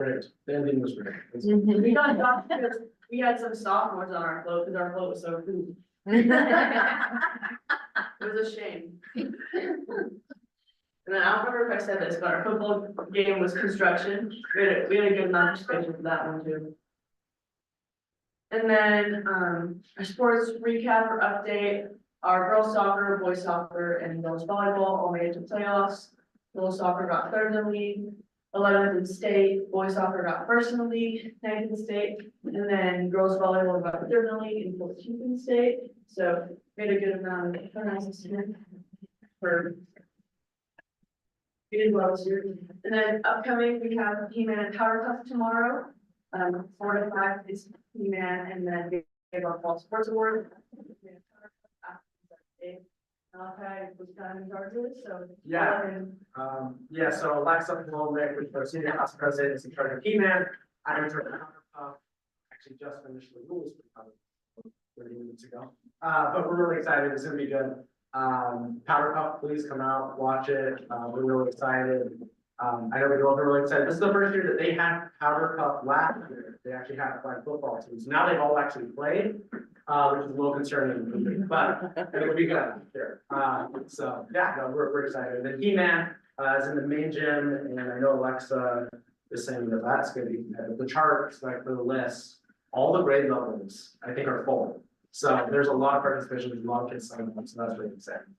Great. The ending was great. We got shocked because we had some sophomores on our float, because our float was so cool. It was a shame. And then I don't remember if I said this, but our football game was construction. We had a good amount of participation for that one too. And then, our sports recap or update, our girls soccer, boys soccer, and girls volleyball all made it to playoffs. Girls soccer got third in the league, 11th in state, boys soccer got first in the league, 9th in state, and then girls volleyball got third in the league and 14th in state. So made a good amount of for we did well this year. And then upcoming, we have He-Man and Power Cup tomorrow. 4 to 5 is He-Man, and then we have our fall sports award. Okay, was kind of in charge of it, so. Yeah, so Alexa Womack, which was senior house president, is in charge of He-Man. I'm in charge of Powder Puff. Actually just finished the rules for 30 minutes ago. But we're really excited. It's gonna be good. Powder Puff, please come out, watch it. We're really excited. I know the girls are really excited. This is the first year that they had Powder Puff last year. They actually had flag football teams. Now they've all actually played, which is a little concerning, but it'll be good. Sure. So yeah, no, we're excited. And then He-Man is in the main gym, and I know Alexa is saying that that's going to be the charts, like for the list. All the grade levels, I think, are full. So there's a lot of participation. There's a lot of kids signing up, so that's really exciting.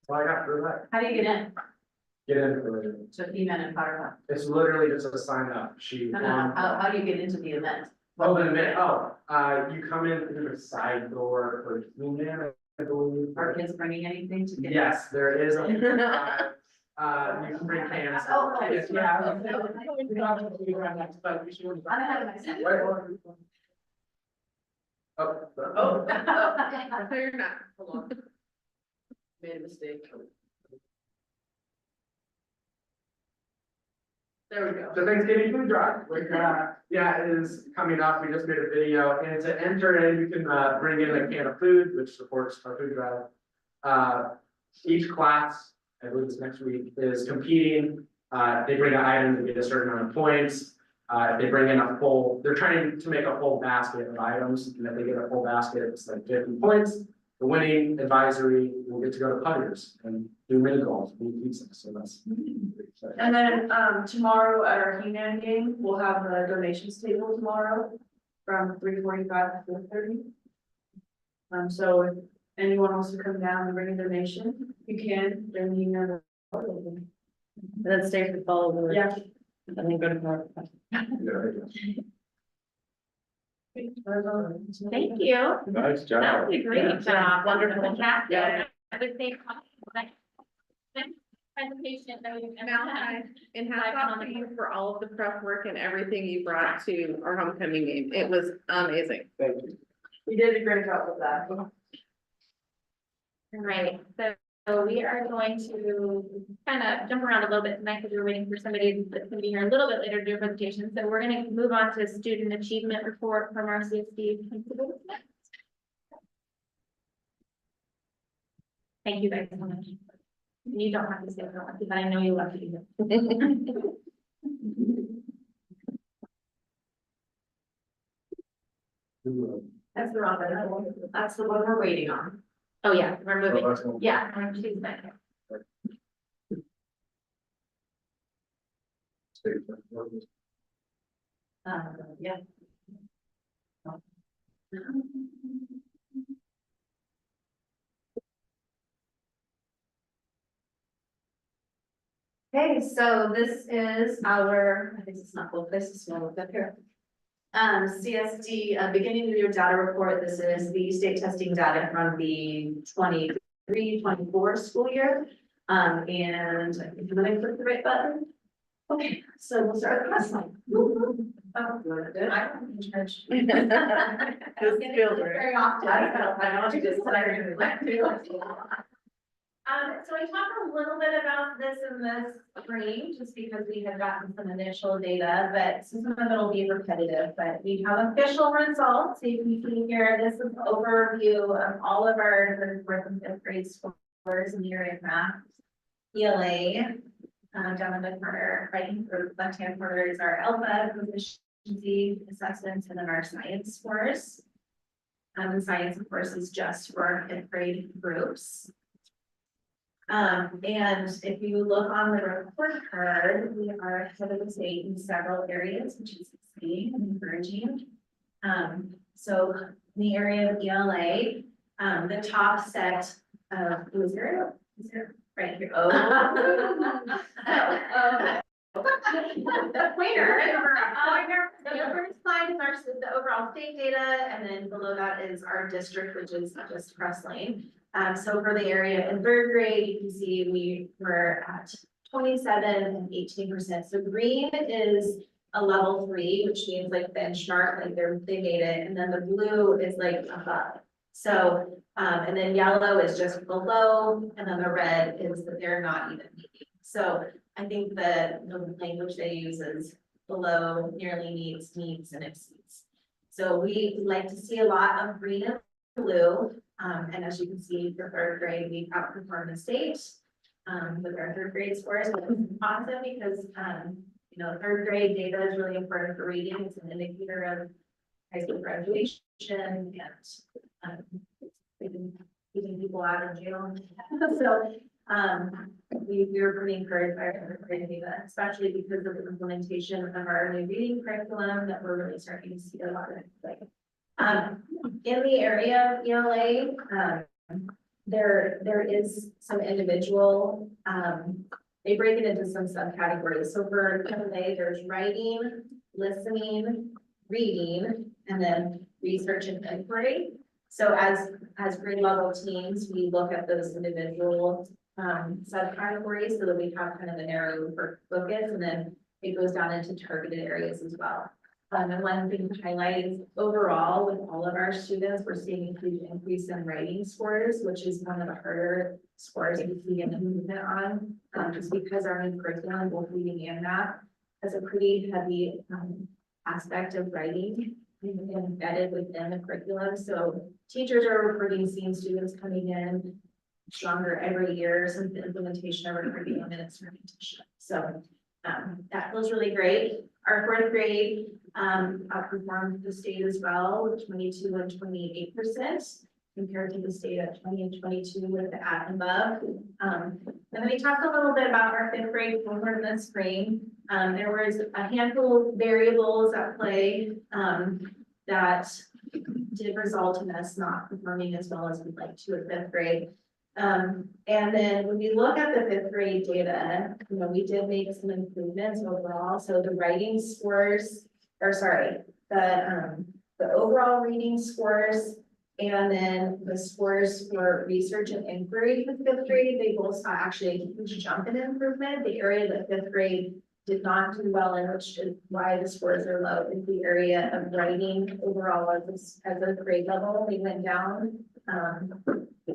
So I got through that. How do you get in? Get in for it. To He-Man and Power It's literally just a sign up sheet. Cup? How do you get into the event? Oh, in a minute. You come in through the side door for He-Man, I believe. Are kids bringing anything to get? Yes, there is a. You can bring cans. Oh, okay. Yes, yeah. But we should. I'm ahead of myself. Oh. No, you're not. Hold on. Made a mistake. There we go. The Thanksgiving food drive, like, yeah, it is coming up. We just made a video, and to enter in, you can bring in a can of food, which supports our food drive. Each class, I believe it's next week, is competing. They bring an item to get a certain amount of points. If they bring in a full, they're trying to make a full basket of items, and if they get a full basket, it's like 50 points. The winning advisory will get to go to Putters and do mini golf, and pizza, so that's pretty exciting. And then, tomorrow at our He-Man game, we'll have the donations table tomorrow from 3:45 to 4:30. So if anyone wants to come down and bring a donation, you can, then you know. And then stay for the follow. Yeah. And then go to Power. Thank you. Nice job. That was a great job. Wonderful. Yeah. I would say. Presentation that we've ever had. And hats off to you for all of the prep work and everything you brought to our homecoming game. It was amazing. Thank you. You did a great job with that. Right, so we are going to kind of jump around a little bit tonight because we're waiting for somebody that's gonna be here a little bit later to do a presentation. So we're gonna move on to student achievement report from our CSD principal. Thank you guys so much. You don't have to say it, but I know you love to do it. That's the wrong one. That's the one we're waiting on. Oh, yeah, we're moving. Oh, Yeah, she's back. Yeah. Okay, so this is our, I think it's not full, this is small up here. CSD, beginning of your data report. This is the state testing data from the 23-24 school year. And I think I'm gonna click the right button. Okay, so we'll start with the line. Oh, good. I'm in charge. This feels right. Very often. I know, you just said I really like to. So I talked a little bit about this in this screen, just because we have gotten some initial data, but some of it will be repetitive, but we have official results. So you can see here, this is an overview of all of our fourth and fifth grade scores in the area of math, ELA, down in the corner, right, or left-hand corner is our alpha proficiency assessments and then our science scores. The science, of course, is just for our 5th grade groups. And if you look on the report card, we are ahead of the state in several areas, which is exciting and encouraging. So in the area of ELA, the top set of, is there right here? Oh. The pointer, the first slide is the overall state data, and then below that is our district, which is just Creswell. So for the area in 3rd grade, you can see we were at 27 and 18%. So green is a level 3, which means like benchmark, like they made it, and then the blue is like above. So, and then yellow is just below, and then the red is that they're not even meeting. So I think the language they use is below, nearly meets, and exceeds. So we like to see a lot of green and blue. And as you can see, for 3rd grade, we outperformed the state with our 3rd grade scores, which is awesome because, 3rd grade data is really important for reading. It's an indicator of high school graduation and keeping people out of jail. So we were pretty encouraged by our 3rd grade data, especially because of the implementation of our new reading curriculum that we're really starting to see a lot of in the area of ELA, there is some individual, they break it into some subcategories. So for ELA, there's writing, listening, reading, and then research and inquiry. So as grade level teams, we look at those individual subcategories so that we have kind of a narrow focus, and then it goes down into targeted areas as well. And one thing to highlight is overall with all of our students, we're seeing a huge increase in writing scores, which is one of the harder scores we see an improvement on, just because our new curriculum, both reading and math, has a pretty heavy aspect of writing embedded within the curriculum. So teachers are reporting seeing students coming in stronger every year since the implementation of our curriculum and its repetition. So that feels really great. Our 4th grade outperformed the state as well with 22 and 28% compared to the state at 20 and 22 with the at and above. And then we talked a little bit about our 5th grade cohort in the spring. There was a handful of variables at play that did result in us not performing as well as we'd like to at 5th grade. And then when we look at the 5th grade data, we did make some improvements overall. So the writing scores, or sorry, the overall reading scores, and then the scores for research and inquiry for 5th grade, they both saw actually a huge jump in improvement. The area that 5th grade did not do well in, which is why the scores are low, is the area of writing overall as a grade level, they went down.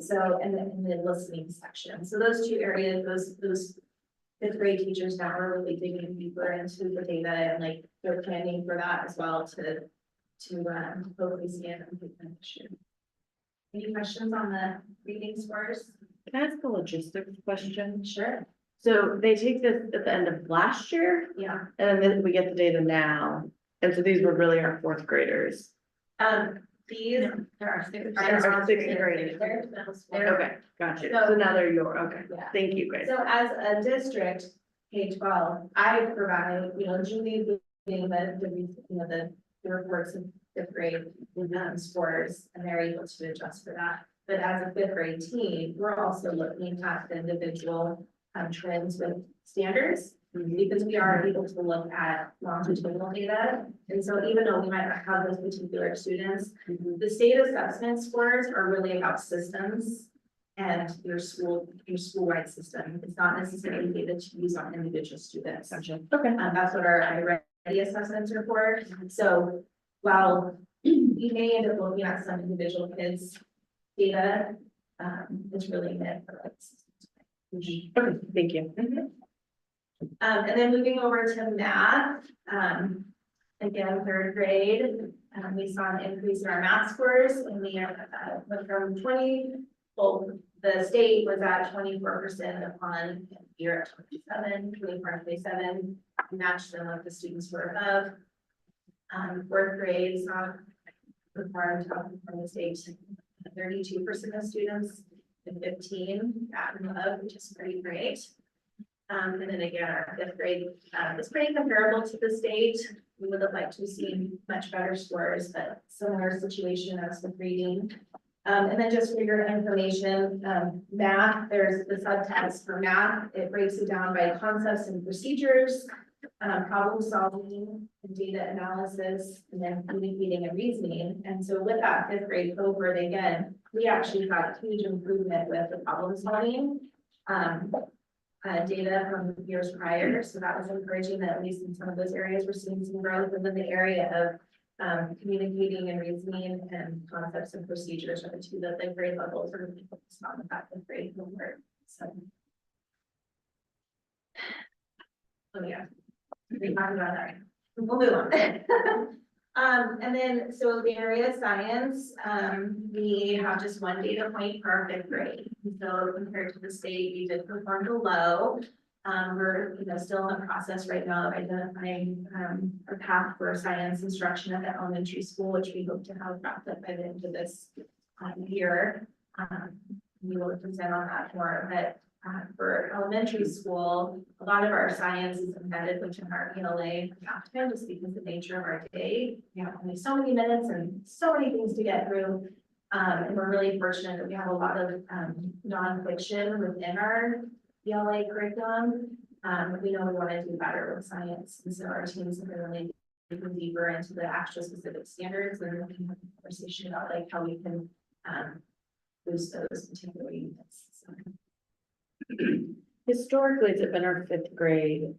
So, and then in the listening section. So those 2 areas, those 5th grade teachers now are really digging deeper into the data, and like they're planning for that as well to hopefully see an improvement this year. Any questions on the reading scores? Can I ask a logistics question? Sure. So they take this at the end of last year, Yeah. and then we get the data now. And so these were really our 4th graders. These There are 6th Our 6th graders. Okay, gotcha. So now they're okay. Yeah. Thank you, guys. So as a district, K-12, I provide, Julie being the reports of 5th grade scores, and they're able to adjust for that. But as a 5th grade team, we're also looking at the individual trends with standards, because we are able to look at longitudinal data. And so even though we might not have those particular students, the state assessment scores are really about systems and your school-wide system. It's not necessarily data to use on individual students. Okay. That's what our I-Ready assessments are for. So while we may end up looking at some individual kids' data, it's really meant for like systems. Okay, thank you. And then moving over to math, again, 3rd grade, we saw an increase in our math scores, and we went from The state was at 24% upon year at 27, 24, 27, matched them with the students who were above. Fourth grade saw performed top from the state, 32% of students and 15 at and above, which is pretty great. And then again, our fifth grade is pretty comparable to the state. We would have liked to have seen much better scores, but similar situation as with reading. And then just for your information, math, there's the subtext for math. It breaks it down by concepts and procedures, problem solving, and data analysis, and then communicating and reasoning. And so with that fifth grade cohort, again, we actually got a huge improvement with the problem solving. Data from years prior, so that was encouraging that at least in some of those areas we're seeing some growth, and then the area of communicating and reasoning and concepts and procedures are the two that the grade levels are really focused on with that fifth grade cohort. So, oh yeah, we talked about that. We'll move on. And then, so the area of science, we have just one data point for our fifth grade. So compared to the state, we did perform below. We're, still in the process right now of identifying, a path for science instruction at the elementary school, which we hope to have wrapped up by the end of this year. We will present on that more, but for elementary school, a lot of our science is embedded within our ELA math time, just because of the nature of our day. We have only so many minutes and so many things to get through. And we're really fortunate that we have a lot of nonfiction within our ELA curriculum. We know we want to do better with science, and so our teams have been really digging deeper into the actual specific standards, and we can have a conversation about like how we can boost those particular units. So. Historically, has it been our fifth grade?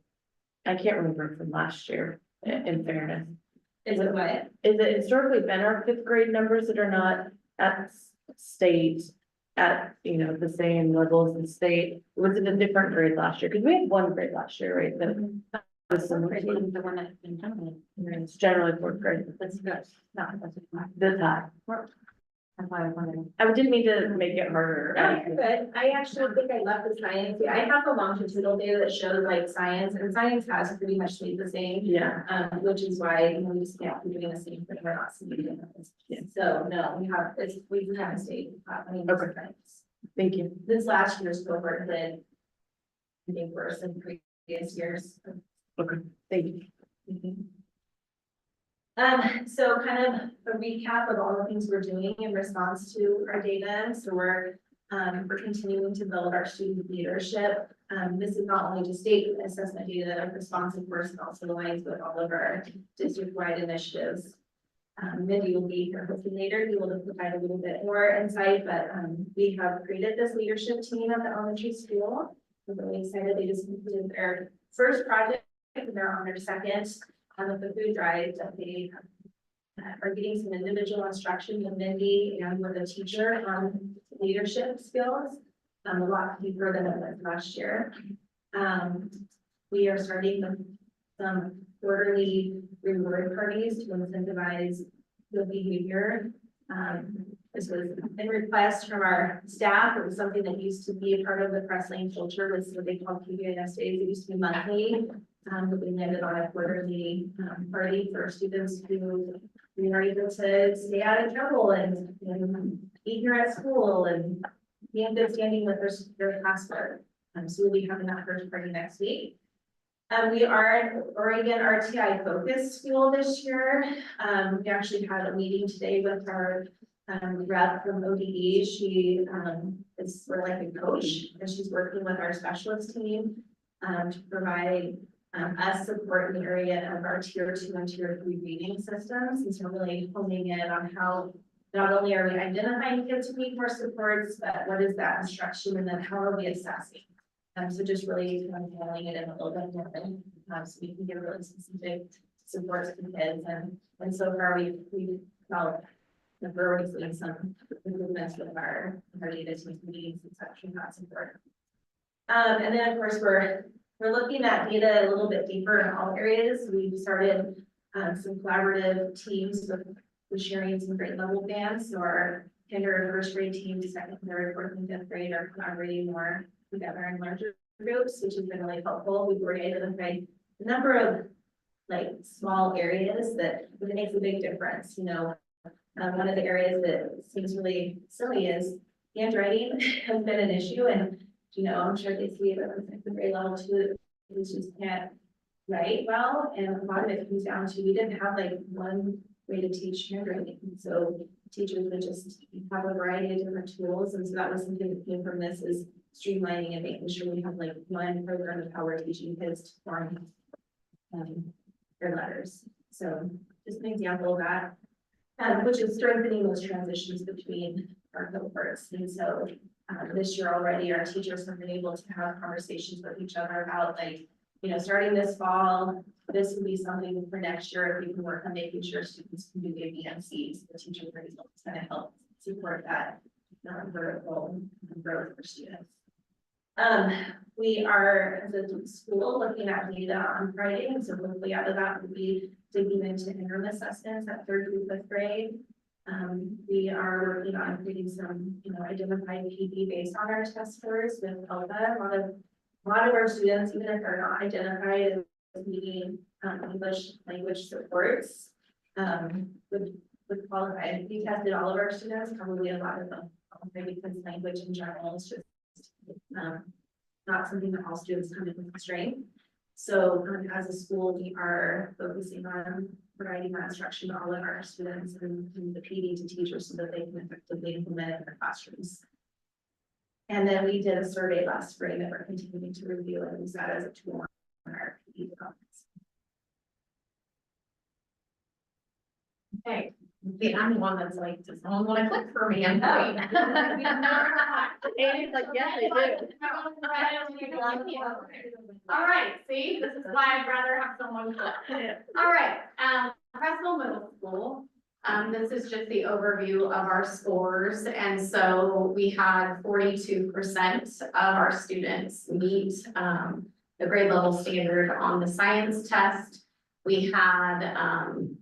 I can't remember from last year, in fairness. Is it what? Is it historically been our fifth grade numbers that are not at state, at, the same level as the state? Was it a different grade last year? Because we had one grade last year, right? That was similar to The one that's been done. it's generally fourth grade. That's good. Not that's This high. That's why I was wondering. I didn't mean to make it harder. No, you're good. I actually think I left the science. I have the longitudinal data that shows like science, and science has pretty much stayed the same. Yeah, Which is why, we just can't be doing the same thing, we're not seeing difference. Yeah. So, no, we haven't stayed. Okay. thank you. This last year's cohort did, I think, worse than previous years. Okay, thank you. So kind of a recap of all the things we're doing in response to our data. So we're continuing to build our student leadership. This is not only just state assessment data of response, of course, it also aligns with all of our district-wide initiatives. Mindy will be here hopefully later. He will provide a little bit more insight, but we have created this leadership team at the elementary school. I'm really excited. They just completed their first project and they're on their second. With the food drive, that they are getting some individual instruction with Mindy and with a teacher on leadership skills. A lot deeper than it was last year. We are starting some quarterly reward parties to incentivize the behavior. This was a request from our staff. It was something that used to be a part of the Creswell culture, was what they call PBIS days. It used to be monthly. But we landed on a quarterly party for students who we are able to stay out of trouble and be here at school and be in good standing with their classwork. So we'll be having that first party next week. We are an Oregon RTI focused school this year. We actually had a meeting today with our rep from ODE. She is sort of like a coach, and she's working with our specialist team to provide us support in the area of our tier 2 and tier 3 reading systems. And so really honing in on how not only are we identifying kids who need more supports, but what is that instruction and then how are we assessing? So just really kind of handling it in a little bit more, so we can give really specific supports to kids. And so far we've felt that we're already seeing some improvements with our data team meetings and such and that support. And then of course we're looking at data a little bit deeper in all areas. We've started some collaborative teams with sharing some grade level bands. So our kinder and first grade teams, second, third, fourth, and fifth grade are collaborating more together in larger groups, which has been really helpful. We've already identified a number of like small areas that really makes a big difference, you know. One of the areas that seems really silly is handwriting has been an issue, and, you know, I'm sure they see it at the second grade level too, they just can't write well, and a lot of it comes down to, we didn't have like one way to teach handwriting, so teachers would just have a variety of different tools, and so that was something that came from this, is streamlining and making sure we have like one program of how we're teaching kids to form their letters. So just an example of that, which is strengthening those transitions between our cohorts. And so this year already, our teachers have been able to have conversations with each other about, like, you know, starting this fall, this would be something for next year if we can work on making sure students can do ABMCs. The teacher is going to help support that vertical growth for students. We are, as a school, looking at data on Friday, and so hopefully out of that we'll be digging into interim assessments at third through fifth grade. We are working on creating some, you know, identified PD based on our test scores with ELPA. A lot of our students, even if they're not identified as needing English language supports, would qualify. We tested all of our students, probably a lot of them, because language in general is just not something that all students come in with strength. So as a school, we are focusing on providing that instruction to all of our students and the PD to teachers so that they can effectively implement it in their classrooms. And then we did a survey last spring that we're continuing to review and use that as a tool in our PD developments. Okay, see, I'm the one that's like, does no one want to click for me? I'm going. Amy's like, yes, I do. All right, see, this is why I'd rather have someone click. All right, Creswell Middle School. This is just the overview of our scores. And so we had 42% of our students meet the grade level standard on the science test. We had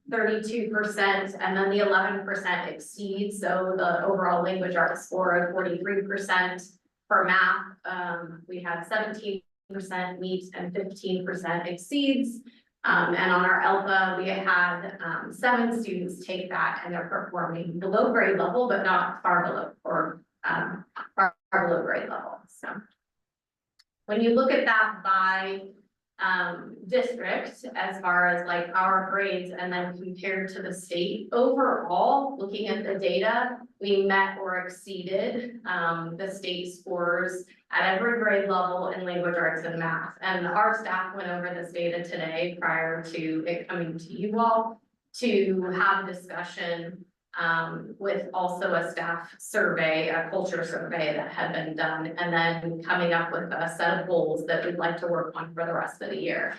32%, and then the 11% exceed. So the overall language arts score of 43%. For math, we had 17% meet and 15% exceeds. And on our ELPA, we had 7 students take that, and they're performing below grade level, but not far below, or far below grade level. So when you look at that by district, as far as like our grades, and then compared to the state, overall, looking at the data, we met or exceeded the state scores at every grade level in language arts and math. And our staff went over this data today prior to it coming to you all to have a discussion with also a staff survey, a culture survey that had been done, and then coming up with a set of goals that we'd like to work on for the rest of the year.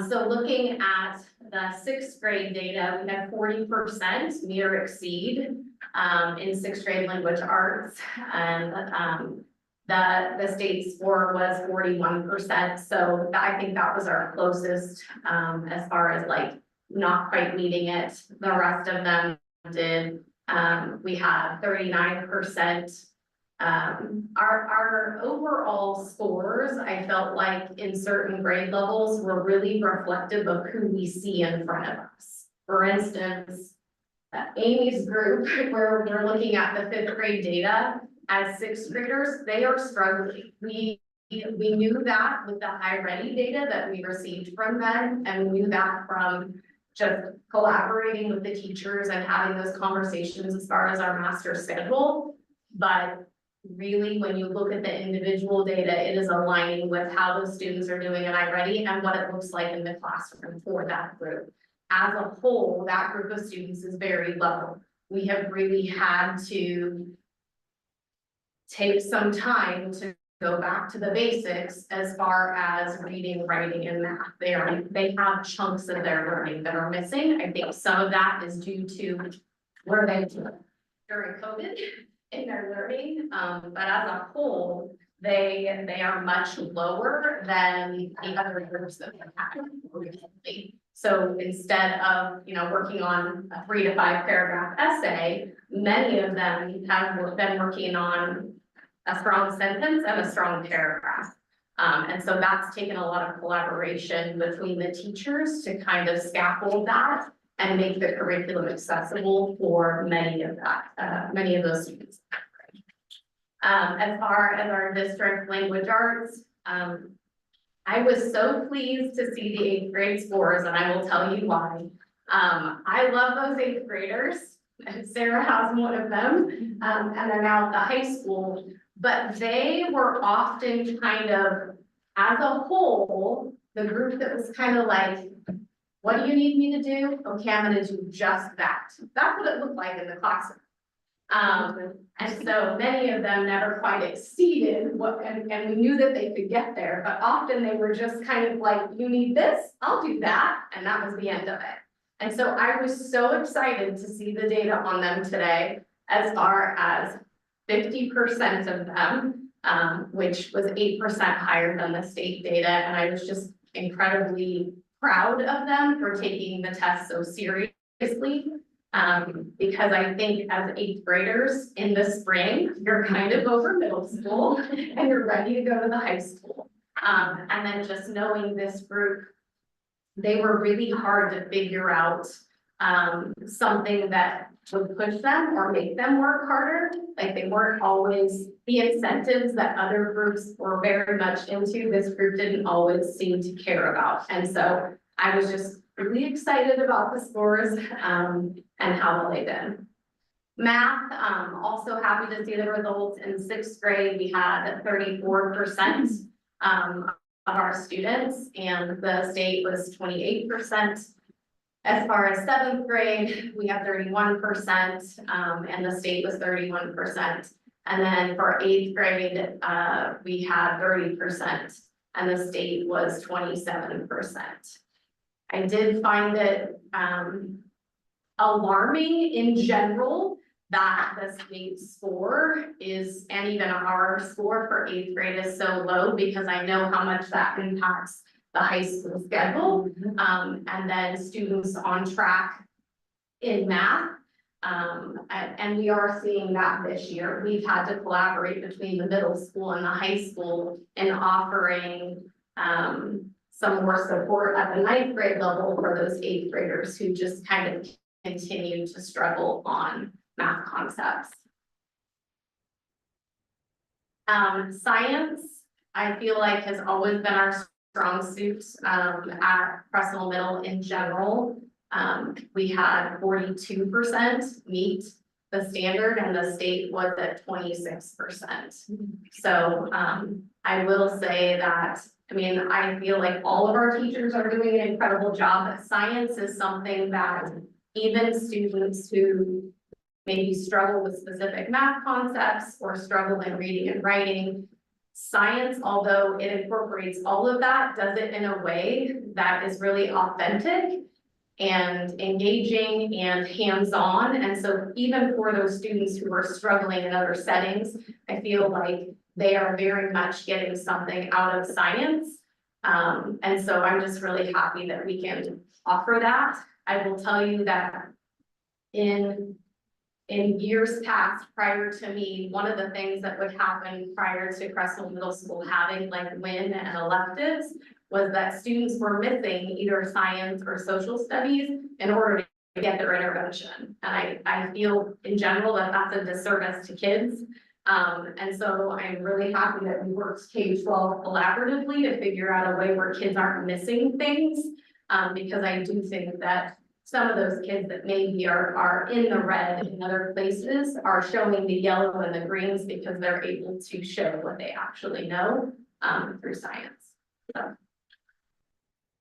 So looking at the 6th grade data, we had 40% meet or exceed in 6th grade language arts, and the state score was 41%. So I think that was our closest as far as like not quite meeting it. The rest of them did. We had 39%. Our overall scores, I felt like in certain grade levels were really reflective of who we see in front of us. For instance, Amy's group, where we're looking at the 5th grade data as 6th graders, they are struggling. We knew that with the high ready data that we received from them, and we knew that from just collaborating with the teachers and having those conversations as far as our master schedule. But really, when you look at the individual data, it is aligning with how those students are doing at iReady and what it looks like in the classroom for that group. As a whole, that group of students is very low. We have really had to take some time to go back to the basics as far as reading, writing, and math. They have chunks of their learning that are missing. I think some of that is due to where they were during COVID in their learning, but as a whole, they are much lower than the other groups that we had recently. So instead of, working on a 3 to 5 paragraph essay, many of them have been working on a strong sentence and a strong paragraph. And so that's taken a lot of collaboration between the teachers to kind of scaffold that and make the curriculum accessible for many of those students. As far as our district language arts, I was so pleased to see the 8th grade scores, and I will tell you why. I love those 8th graders, and Sarah has one of them, and they're now at the high school, but they were often kind of, as a whole, the group that was kind of like, what do you need me to do? Okay, I'm gonna do just that. That's what it looked like in the classroom. And so many of them never quite exceeded what, and we knew that they could get there, but often they were just kind of like, you need this, I'll do that, and that was the end of it. And so I was so excited to see the data on them today, as far as 50% of them, which was 8% higher than the state data, and I was just incredibly proud of them for taking the test so seriously. Because I think as 8th graders in the spring, you're kind of over middle school and you're ready to go to the high school. And then just knowing this group, they were really hard to figure out something that would push them or make them work harder. Like they weren't always the incentives that other groups were very much into. This group didn't always seem to care about. And so I was just really excited about the scores and how well they did. Math, also happy to see the results. In 6th grade, we had 34% of our students, and the state was 28%. As far as 7th grade, we had 31%, and the state was 31%. And then for 8th grade, we had 30%, and the state was 27%. I did find it alarming in general that the state score is, and even our score for 8th grade is so low, because I know how much that impacts the high school schedule, and then students on track in math. And we are seeing that this year. We've had to collaborate between the middle school and the high school in offering some more support at the 9th grade level for those 8th graders who just kind of continue to struggle on math concepts. Science, I feel like, has always been our strong suit at Creswell Middle in general. We had 42% meet the standard, and the state was at 26%. So I will say that, I mean, I feel like all of our teachers are doing an incredible job, but science is something that even students who maybe struggle with specific math concepts or struggle in reading and writing, science, although it incorporates all of that, does it in a way that is really authentic and engaging and hands-on. And so even for those students who are struggling in other settings, I feel like they are very much getting something out of science. And so I'm just really happy that we can offer that. I will tell you that in years past, prior to me, one of the things that would happen prior to Creswell Middle School having like WIN and electives was that students were missing either science or social studies in order to get their intervention. And I feel in general that that's a disservice to kids. And so I'm really happy that we worked K-12 collaboratively to figure out a way where kids aren't missing things. Because I do think that some of those kids that maybe are in the red in other places are showing the yellow and the greens because they're able to show what they actually know through science. So,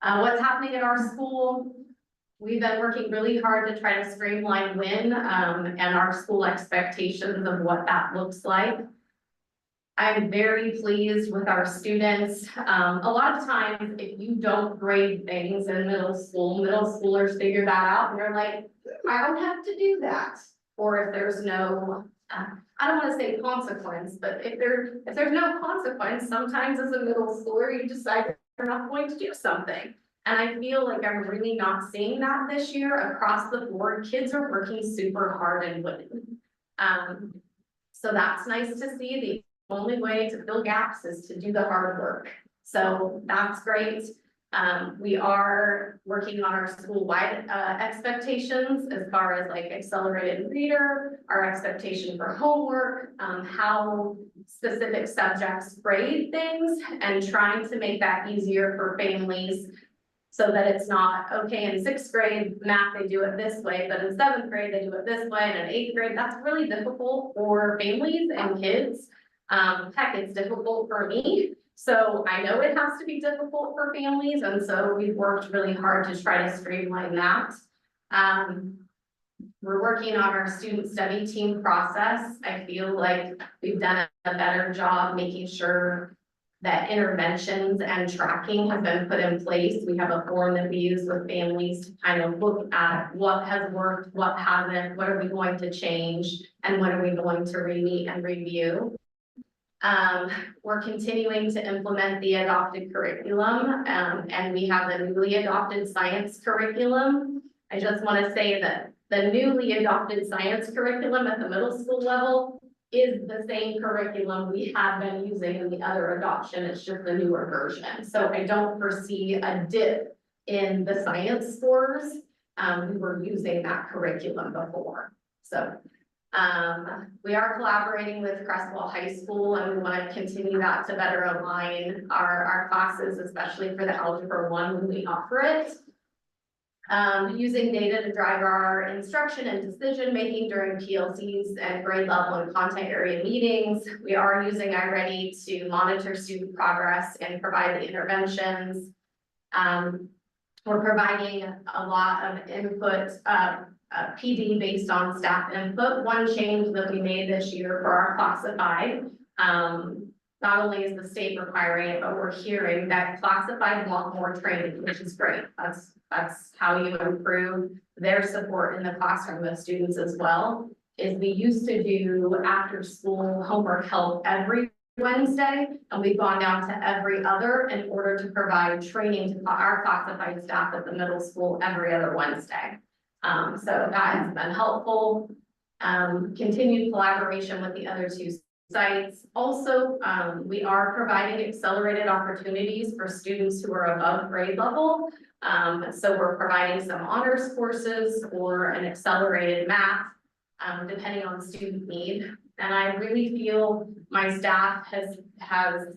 what's happening at our school? We've been working really hard to try to streamline WIN and our school expectations of what that looks like. I'm very pleased with our students. A lot of times, if you don't grade things in middle schoolers figure that out and they're like, I don't have to do that. Or if there's no, I don't want to say consequence, but if there's no consequence, sometimes as a middle schooler, you decide you're not going to do something. And I feel like I'm really not seeing that this year across the board. Kids are working super hard and winning. So that's nice to see. The only way to fill gaps is to do the hard work. So that's great. We are working on our school-wide expectations as far as like accelerated reader, our expectation for homework, how specific subjects grade things, and trying to make that easier for families so that it's not, okay, in sixth grade, math, they do it this way, but in seventh grade, they do it this way, and in eighth grade, that's really difficult for families and kids. Heck, it's difficult for me. So I know it has to be difficult for families, and so we've worked really hard to try to streamline that. We're working on our student study team process. I feel like we've done a better job making sure that interventions and tracking have been put in place. We have a form that we use with families to kind of look at what has worked, what hasn't, what are we going to change, and what are we going to re-meet and review. We're continuing to implement the adopted curriculum, and we have the newly adopted science curriculum. I just want to say that the newly adopted science curriculum at the middle school level is the same curriculum we have been using in the other adoption. It's just a newer version. So I don't foresee a dip in the science scores. We were using that curriculum before. So we are collaborating with Creswell High School, and we want to continue that to better align our classes, especially for the Algebra 1 when we offer it. Using data to drive our instruction and decision making during PLCs and grade level and content area meetings. We are using iReady to monitor student progress and provide the interventions. We're providing a lot of input, PD based on staff input. One change that we made this year for our classified, not only is the state requiring it, but we're hearing that classified want more training, which is great. That's how you improve their support in the classroom with students as well. Is we used to do after school homework help every Wednesday, and we've gone down to every other in order to provide training to our classified staff at the middle school every other Wednesday. So that has been helpful. Continued collaboration with the other two sites. Also, we are providing accelerated opportunities for students who are above grade level. So we're providing some honors courses or an accelerated math, depending on student need. And I really feel my staff has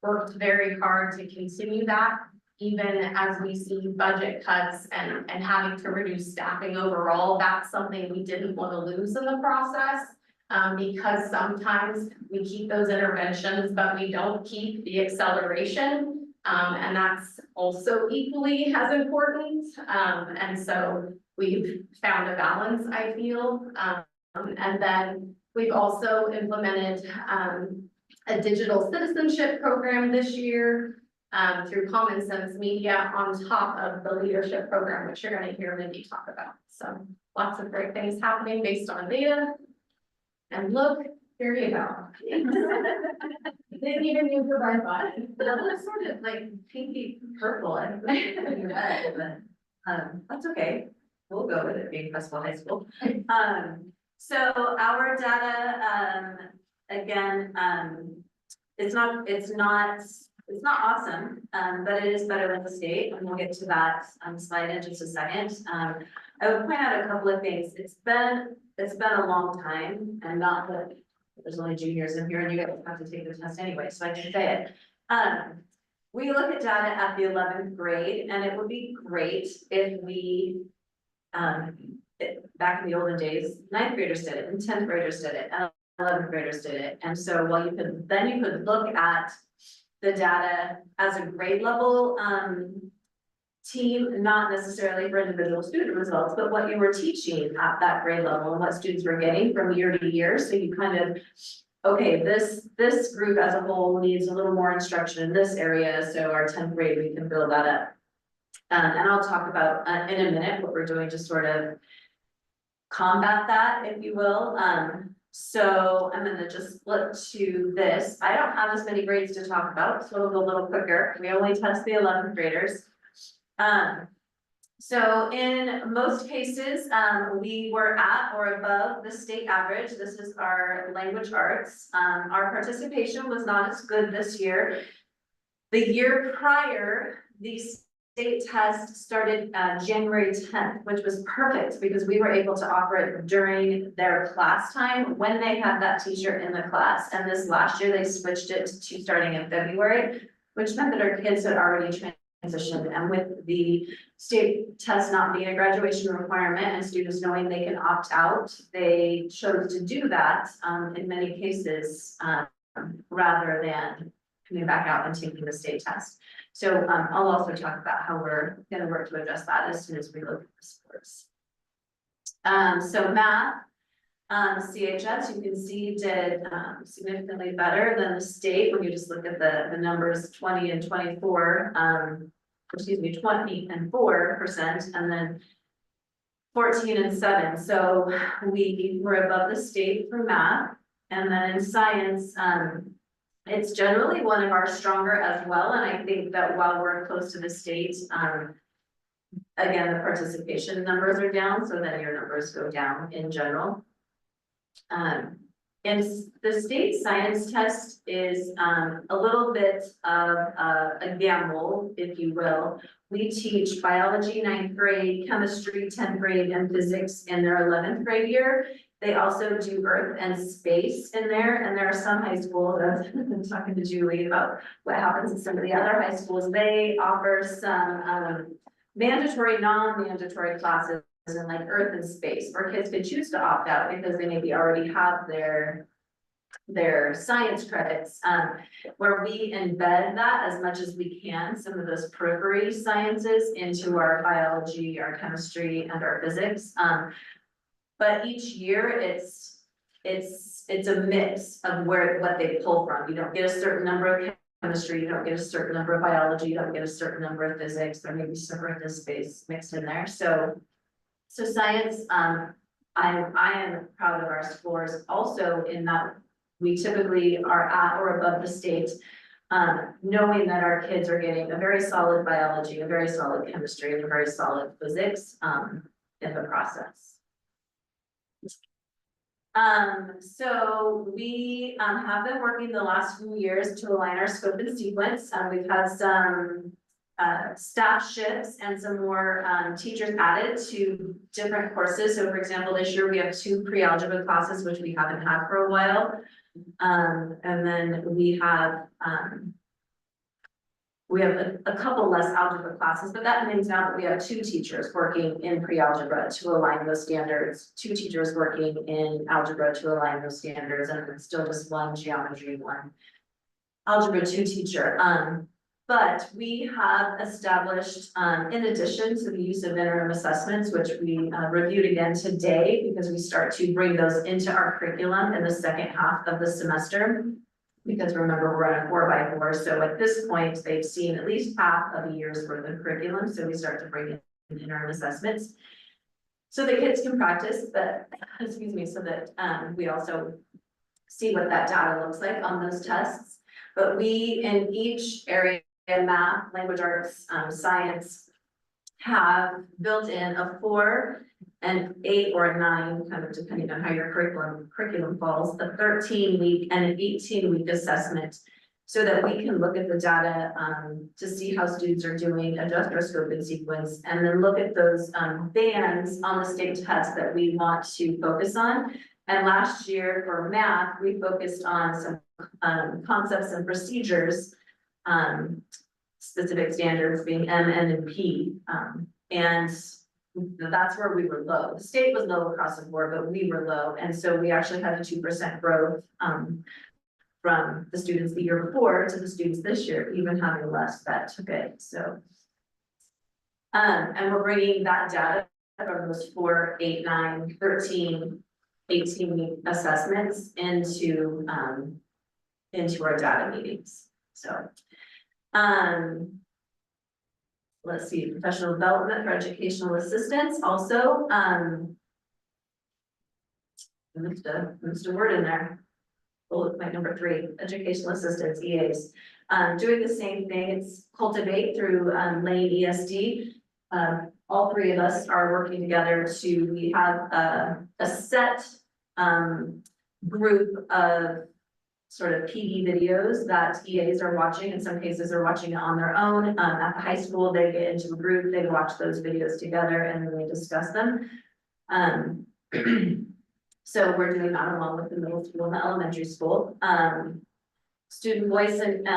worked very hard to continue that, even as we see budget cuts and having to reduce staffing overall. That's something we didn't want to lose in the process. Because sometimes we keep those interventions, but we don't keep the acceleration. And that's also equally as important. And so we've found a balance, I feel. And then we've also implemented a digital citizenship program this year through Common Sense Media on top of the leadership program, which you're going to hear Mindy talk about. So lots of great things happening based on data. And look, here you go. Didn't even use the right button. That looks sort of like pinky purple. I think that's red, but that's okay. We'll go with it being Creswell High School. So our data, again, it's not awesome, but it is better than the state, and we'll get to that slide in just a second. I would point out a couple of things. It's been a long time, and not that there's only juniors in here and you guys have to take the test anyway, so I can say it. We look at data at the 11th grade, and it would be great if we, back in the olden days, 9th graders did it, and 10th graders did it, and 11th graders did it. And so while you could look at the data as a grade level team, not necessarily for individual student results, but what you were teaching at that grade level and what students were getting from year to year. So you kind of, okay, this group as a whole needs a little more instruction in this area. So our 10th grade, we can build that up. And I'll talk about in a minute what we're doing to sort of combat that, if you will. So I'm gonna just flip to this. I don't have as many grades to talk about, so it'll go a little quicker. We only test the 11th graders. So in most cases, we were at or above the state average. This is our language arts. Our participation was not as good this year. The year prior, the state test started January 10th, which was perfect because we were able to offer it during their class time when they had that teacher in the class. And this last year, they switched it to starting in February, which meant that our kids had already transitioned. And with the state test not being a graduation requirement and students knowing they can opt out, they chose to do that in many cases rather than coming back out and taking the state test. So I'll also talk about how we're gonna work to address that as soon as we look at the sports. So math, CHS, you can see did significantly better than the state when you just look at the numbers 20 and 24, 20 and 4%, and then 14 and 7. So we were above the state for math, and then in science, it's generally one of our stronger as well, and I think that while we're close to the state, again, the participation numbers are down, so then your numbers go down in general. And the state science test is a little bit of a gamble, if you will. We teach biology 9th grade, chemistry 10th grade, and physics in their 11th grade year. They also do earth and space in there, and there are some high schools, I've been talking to Julie about what happens in some of the other high schools, they offer some mandatory, non-mandatory classes in like earth and space, where kids can choose to opt out because they maybe already have their science credits, where we embed that as much as we can, some of those periphery sciences into our biology, our chemistry, and our physics. But each year it's a mix of what they pull from. You don't get a certain number of chemistry, you don't get a certain number of biology, you don't get a certain number of physics, there may be some earth and space mixed in there. So science, I am proud of our scores also in that we typically are at or above the state, knowing that our kids are getting a very solid biology, a very solid chemistry, and a very solid physics in the process. So we have been working the last few years to align our scope and sequence. We've had some staff shifts and some more teachers added to different courses. So for example, this year we have 2 pre-algebra classes, which we haven't had for a while. And then we have a couple less algebra classes, but that means now that we have 2 teachers working in pre-algebra to align those standards, 2 teachers working in algebra to align those standards, and then still just 1 geometry, 1 algebra 2 teacher. But we have established, in addition to the use of interim assessments, which we reviewed again today, because we start to bring those into our curriculum in the second half of the semester. Because remember, we're on a 4x4, so at this point, they've seen at least half of a year's worth of curriculum, so we start to bring in interim assessments. So the kids can practice, but, excuse me, so that we also see what that data looks like on those tests. But we, in each area, math, language arts, science, have built in a 4, an 8, or a 9, kind of depending on how your curriculum falls, a 13-week and an 18-week assessment, so that we can look at the data to see how students are doing, adjust our scope and sequence, and then look at those bands on the state test that we want to focus on. And last year for math, we focused on some concepts and procedures, specific standards being M, N, and P, and that's where we were low. The state was low across the board, but we were low, and so we actually had a 2% growth from the students the year before to the students this year, even having less that took it. So, and we're bringing that data from those 4, 8, 9, 13, 18-week assessments into our data meetings. So, let's see, professional development for educational assistants also, missed a word in there. Bullet point number 3, educational assistants, EAs. doing the same thing, it's Cultivate through, Lane ESD. All three of us are working together we have a set, group of sort of PD videos that EAs are watching, in some cases are watching it on their own. At the high school, they get into a group, they watch those videos together and then they discuss them. So we're doing that along with the middle school and the elementary school. Student voice and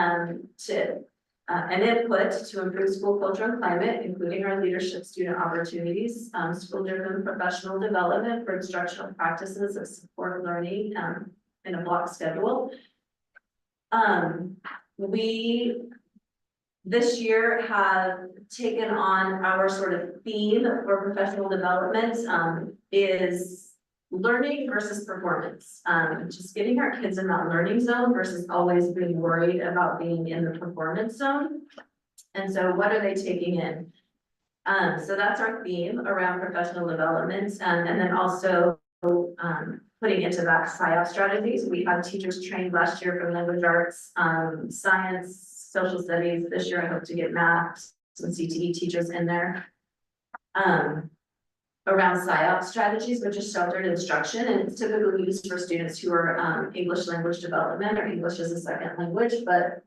input to improve school culture and climate, including our leadership student opportunities, school-driven professional development for instructional practices that support learning, in a block schedule. We this year have taken on our sort of theme for professional development, is learning versus performance. Just getting our kids in that learning zone versus always being worried about being in the performance zone. And so what are they taking in? So that's our theme around professional development, and then also putting into that SIOP strategies. We had teachers trained last year from language arts, science, social studies. This year I hope to get math, some CTE teachers in there. Around SIOP strategies, which is sheltered instruction, and it's typically used for students who are English language development or English as a second language, but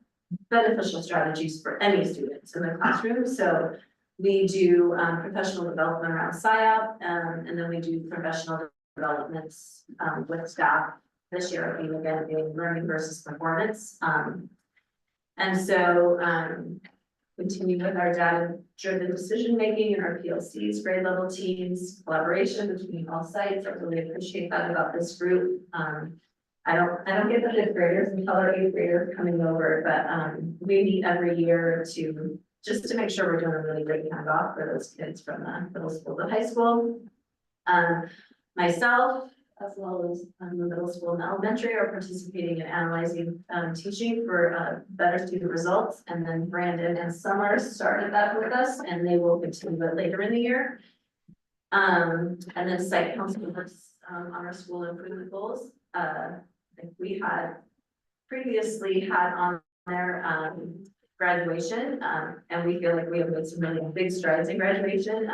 beneficial strategies for any students in the classroom. So we do professional development around SIOP, and then we do professional developments with staff. This year, being learning versus performance. And so continue with our data-driven decision-making and our PLCs, grade level teams, collaboration between all sites. I really appreciate that about this group. I don't get the fifth graders until our eighth graders coming over, but we meet every year just to make sure we're doing a really great handoff for those kids from the middle school to high school. Myself, as well as the middle school and elementary, are participating in analyzing teaching for better student results. And then Brandon and Summer started that with us, and they will continue it later in the year. And then site council works on our school improvement goals. We had previously had on their graduation, and we feel like we have made some really big strides in graduation,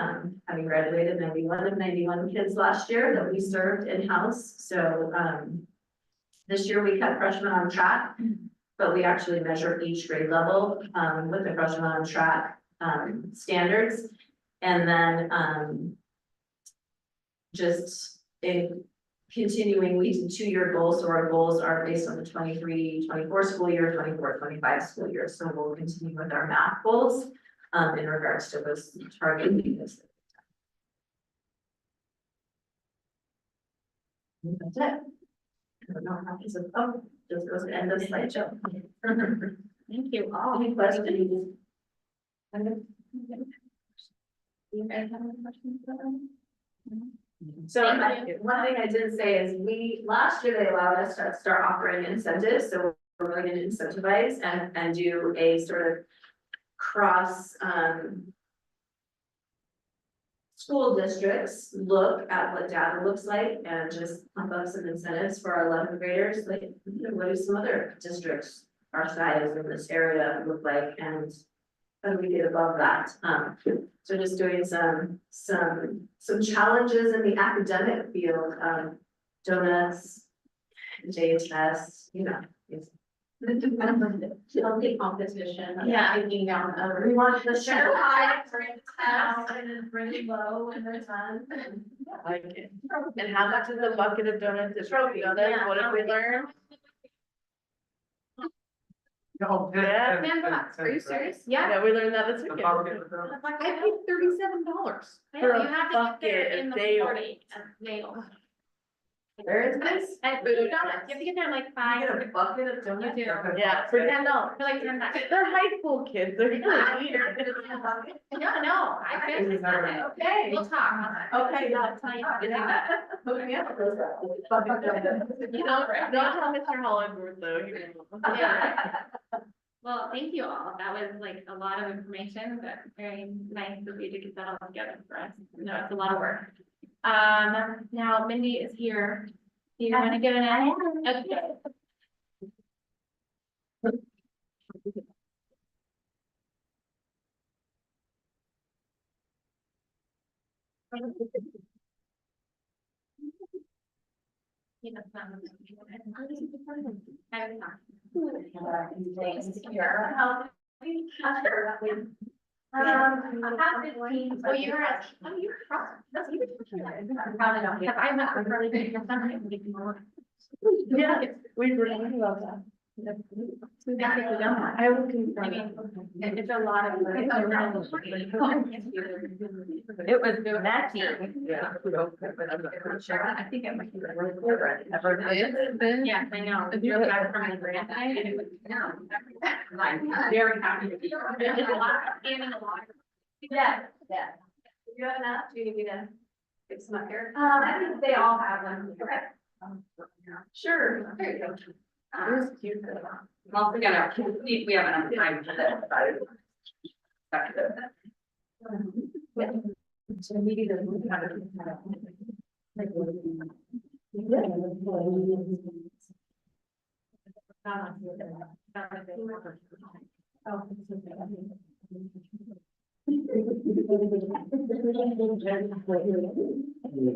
having graduated 91 of 91 kids last year that we served in-house. So this year we kept freshmen on track, but we actually measure each grade level with the freshmen on track standards. And then just in continuing, we do 2-year goals, so our goals are based on the 23-24 school year, 24-25 school year. So we'll continue with our math goals in regards to those targets. That's it. I don't know how this is, just goes to end of slideshow. Thank you all. Any questions? Do you guys have any questions for them? So Thank you. one thing I did say is last year they allowed us to start offering incentives, so we're really gonna incentivize and do a sort of cross, school districts look at what data looks like and just pump up some incentives for our 11th graders, like, what do some other districts our size in this area look like, and how do we get above that? So just doing some challenges in the academic field, donuts, J tests, it's Healthy competition. Yeah. Taking down we want the sugar sugar high, bring high test. and then bring it low and then done. I like it. And how much is a bucket of donuts? Is Trophy, what yeah. did we learn? No, Yeah. $10. Are you serious? Yeah. Yeah, we learned that this weekend. I paid $37. Yeah, For a you have to get there bucket in of the Dale. 40 of Dale. Where is this? At Food Donuts, you have to get there like You 5. get a bucket of You donuts? do. Yeah, for $10. For like $10. They're high school kids, they're gonna eat Yeah, no, I finished it. Okay. We'll talk. Okay, yeah. I'll tell you how to do that. Hook me up with those bucket donuts. You don't, Don't tell Mr. Hollingsworth though. he will. Yeah. Well, thank you all. That was like a lot of information, but very nice of you to get that all together for us. No, it's a lot of work. Now Mindy is here. Do you want to give an? Okay. Oh, you were at, oh, you were across. That's even. Probably don't. If I went for really big, Yeah, we were talking about that. I would confirm. I mean, it's a lot of. It was matching. Yeah. I think it might be. Yes, I know. If you're back from the grant, I'm very happy to be here. There's a lot, scanning a lot. Yeah, yeah. You have enough? Do you need me to fix them up here? I think they all have them. Sure. There you go. It was cute. I'm also gonna, we have enough time for this, So maybe the.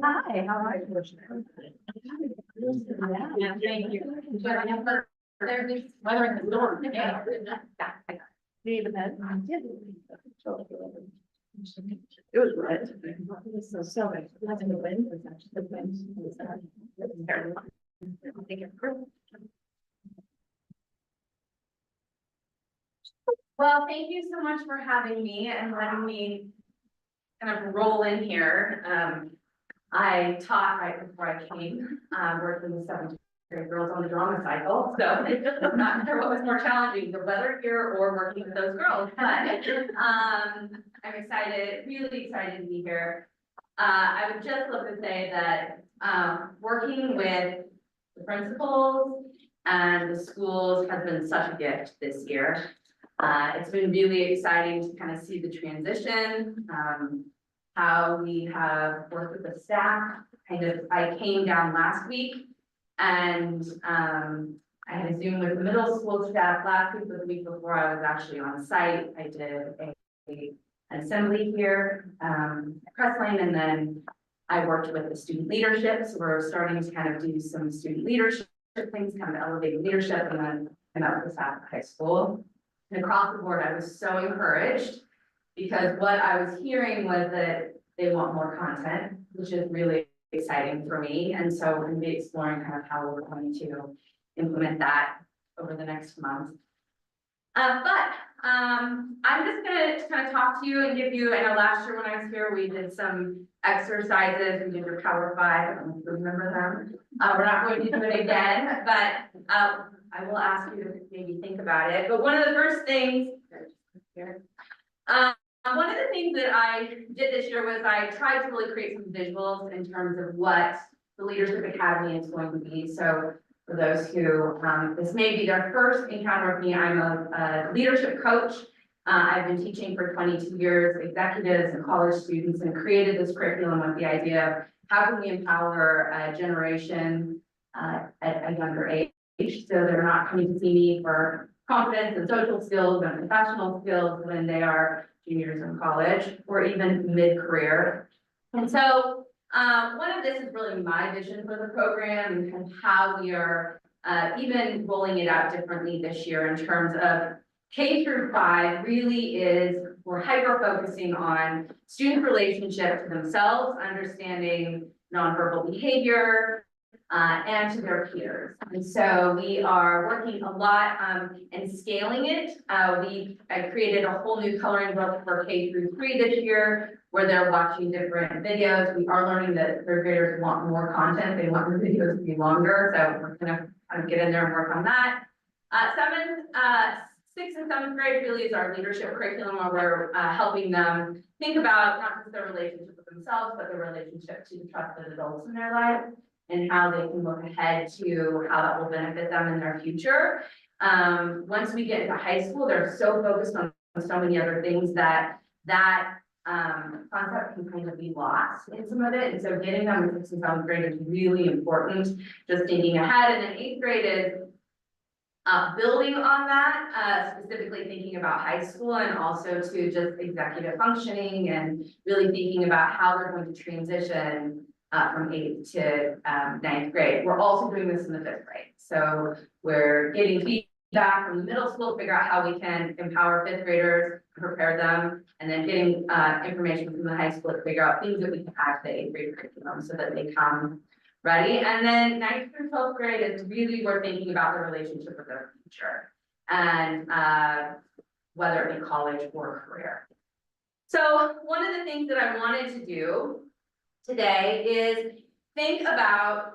Hi, how are you? Yeah, thank you. There's weather in the storm. Do you need a pen? It was wet. So much. That's in the wind. It was actually the wind. It was terrible. I think it grew. Well, thank you so much for having me and letting me kind of roll in here. I taught right before I came, working with 7th grade girls on the drama cycle, so I'm not sure what was more challenging, the weather here or working with those girls, but I'm excited, really excited to be here. I would just love to say that working with the principals and the schools has been such a gift this year. It's been really exciting to kind of see the transition, how we have worked with the staff. I came down last week and I had a Zoom with the middle school staff last week, but the week before I was actually on site. I did an assembly here at Creswell, and then I worked with the student leadership. So we're starting to kind of do some student leadership things, kind of elevating leadership, and then I met with the staff at high school. And across the board, I was so encouraged because what I was hearing was that they want more content, which is really exciting for me. And so we're going to be exploring kind of how we're going to implement that over the next month. I'm just gonna kind of talk to you and give you, I know last year when I was here, we did some exercises, we did your Power 5, I don't know if you remember them. We're not going to do it again, but I will ask you to maybe think about it. But one of the first things, one of the things that I did this year was I tried to really create some visuals in terms of what the Leadership Academy is going to be. So for those who, this may be their first encounter with me, I'm a leadership coach. I've been teaching for 22 years, executives and college students, and created this curriculum with the idea of how can we empower a generation at a younger age, so they're not coming to see me for confidence and social skills and professional skills when they are juniors in college or even mid-career. And so one of this is really my vision for the program and kind of how we are even rolling it out differently this year in terms of K through 5 really is, we're hyper-focusing on student relationship to themselves, understanding nonverbal behavior, and to their peers. And so we are working a lot and scaling it. I created a whole new coloring book for K through 3 this year, where they're watching different videos. We are learning that third graders want more content. They want the videos to be longer. So we're gonna kind of get in there and work on that. 6th and 7th grade really is our leadership curriculum, where we're helping them think about not just their relationship with themselves, but their relationship to the trusted adults in their life and how they can look ahead to how that will benefit them in their future. Once we get into high school, they're so focused on so many other things that concept can kind of be lost in some of it. And so getting them in 6th and 7th grade is really important, just thinking ahead. And then 8th grade is Building on that, specifically thinking about high school and also to just executive functioning and really thinking about how they're going to transition from 8th to 9th grade. We're also doing this in the 5th grade. So we're getting feedback from the middle school to figure out how we can empower 5th graders, prepare them, and then getting information from the high school to figure out things that we can add to the 8th grade curriculum so that they come ready. And then 9th through 12th grade is really we're thinking about the relationship with their future and whether it be college or career. So one of the things that I wanted to do today is think about,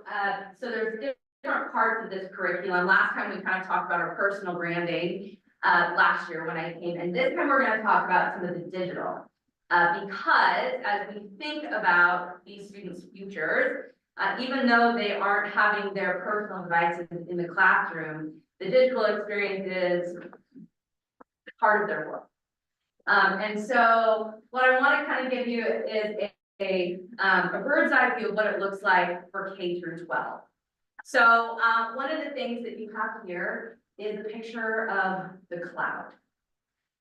so there's different parts of this curriculum. Last time we kind of talked about our personal branding last year when I came, and this time we're going to talk about some of the digital. Because as we think about these students' futures, even though they aren't having their personal devices in the classroom, the digital experience is part of their world. And so what I want to kind of give you is a bird's eye view of what it looks like for K through 12. So one of the things that you have here is a picture of the cloud.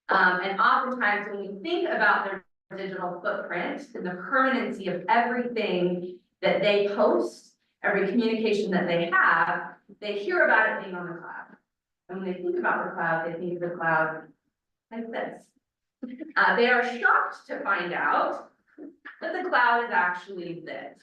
And oftentimes when we think about their digital footprint and the permanency of everything that they post, every communication that they have, they hear about it being on the cloud. And when they think about the cloud, they think of the cloud like this. They are shocked to find out that the cloud is actually this.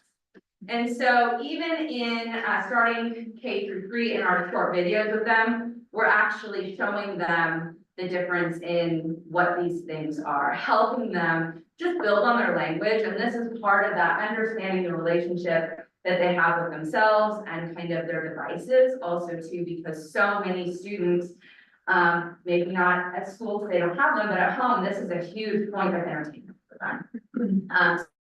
And so even in starting K through 3 in our short videos with them, we're actually showing them the difference in what these things are, helping them just build on their language. And this is part of that understanding the relationship that they have with themselves and kind of their devices also too, because so many students, maybe not at school, they don't have them, but at home, this is a huge point of entertainment for them.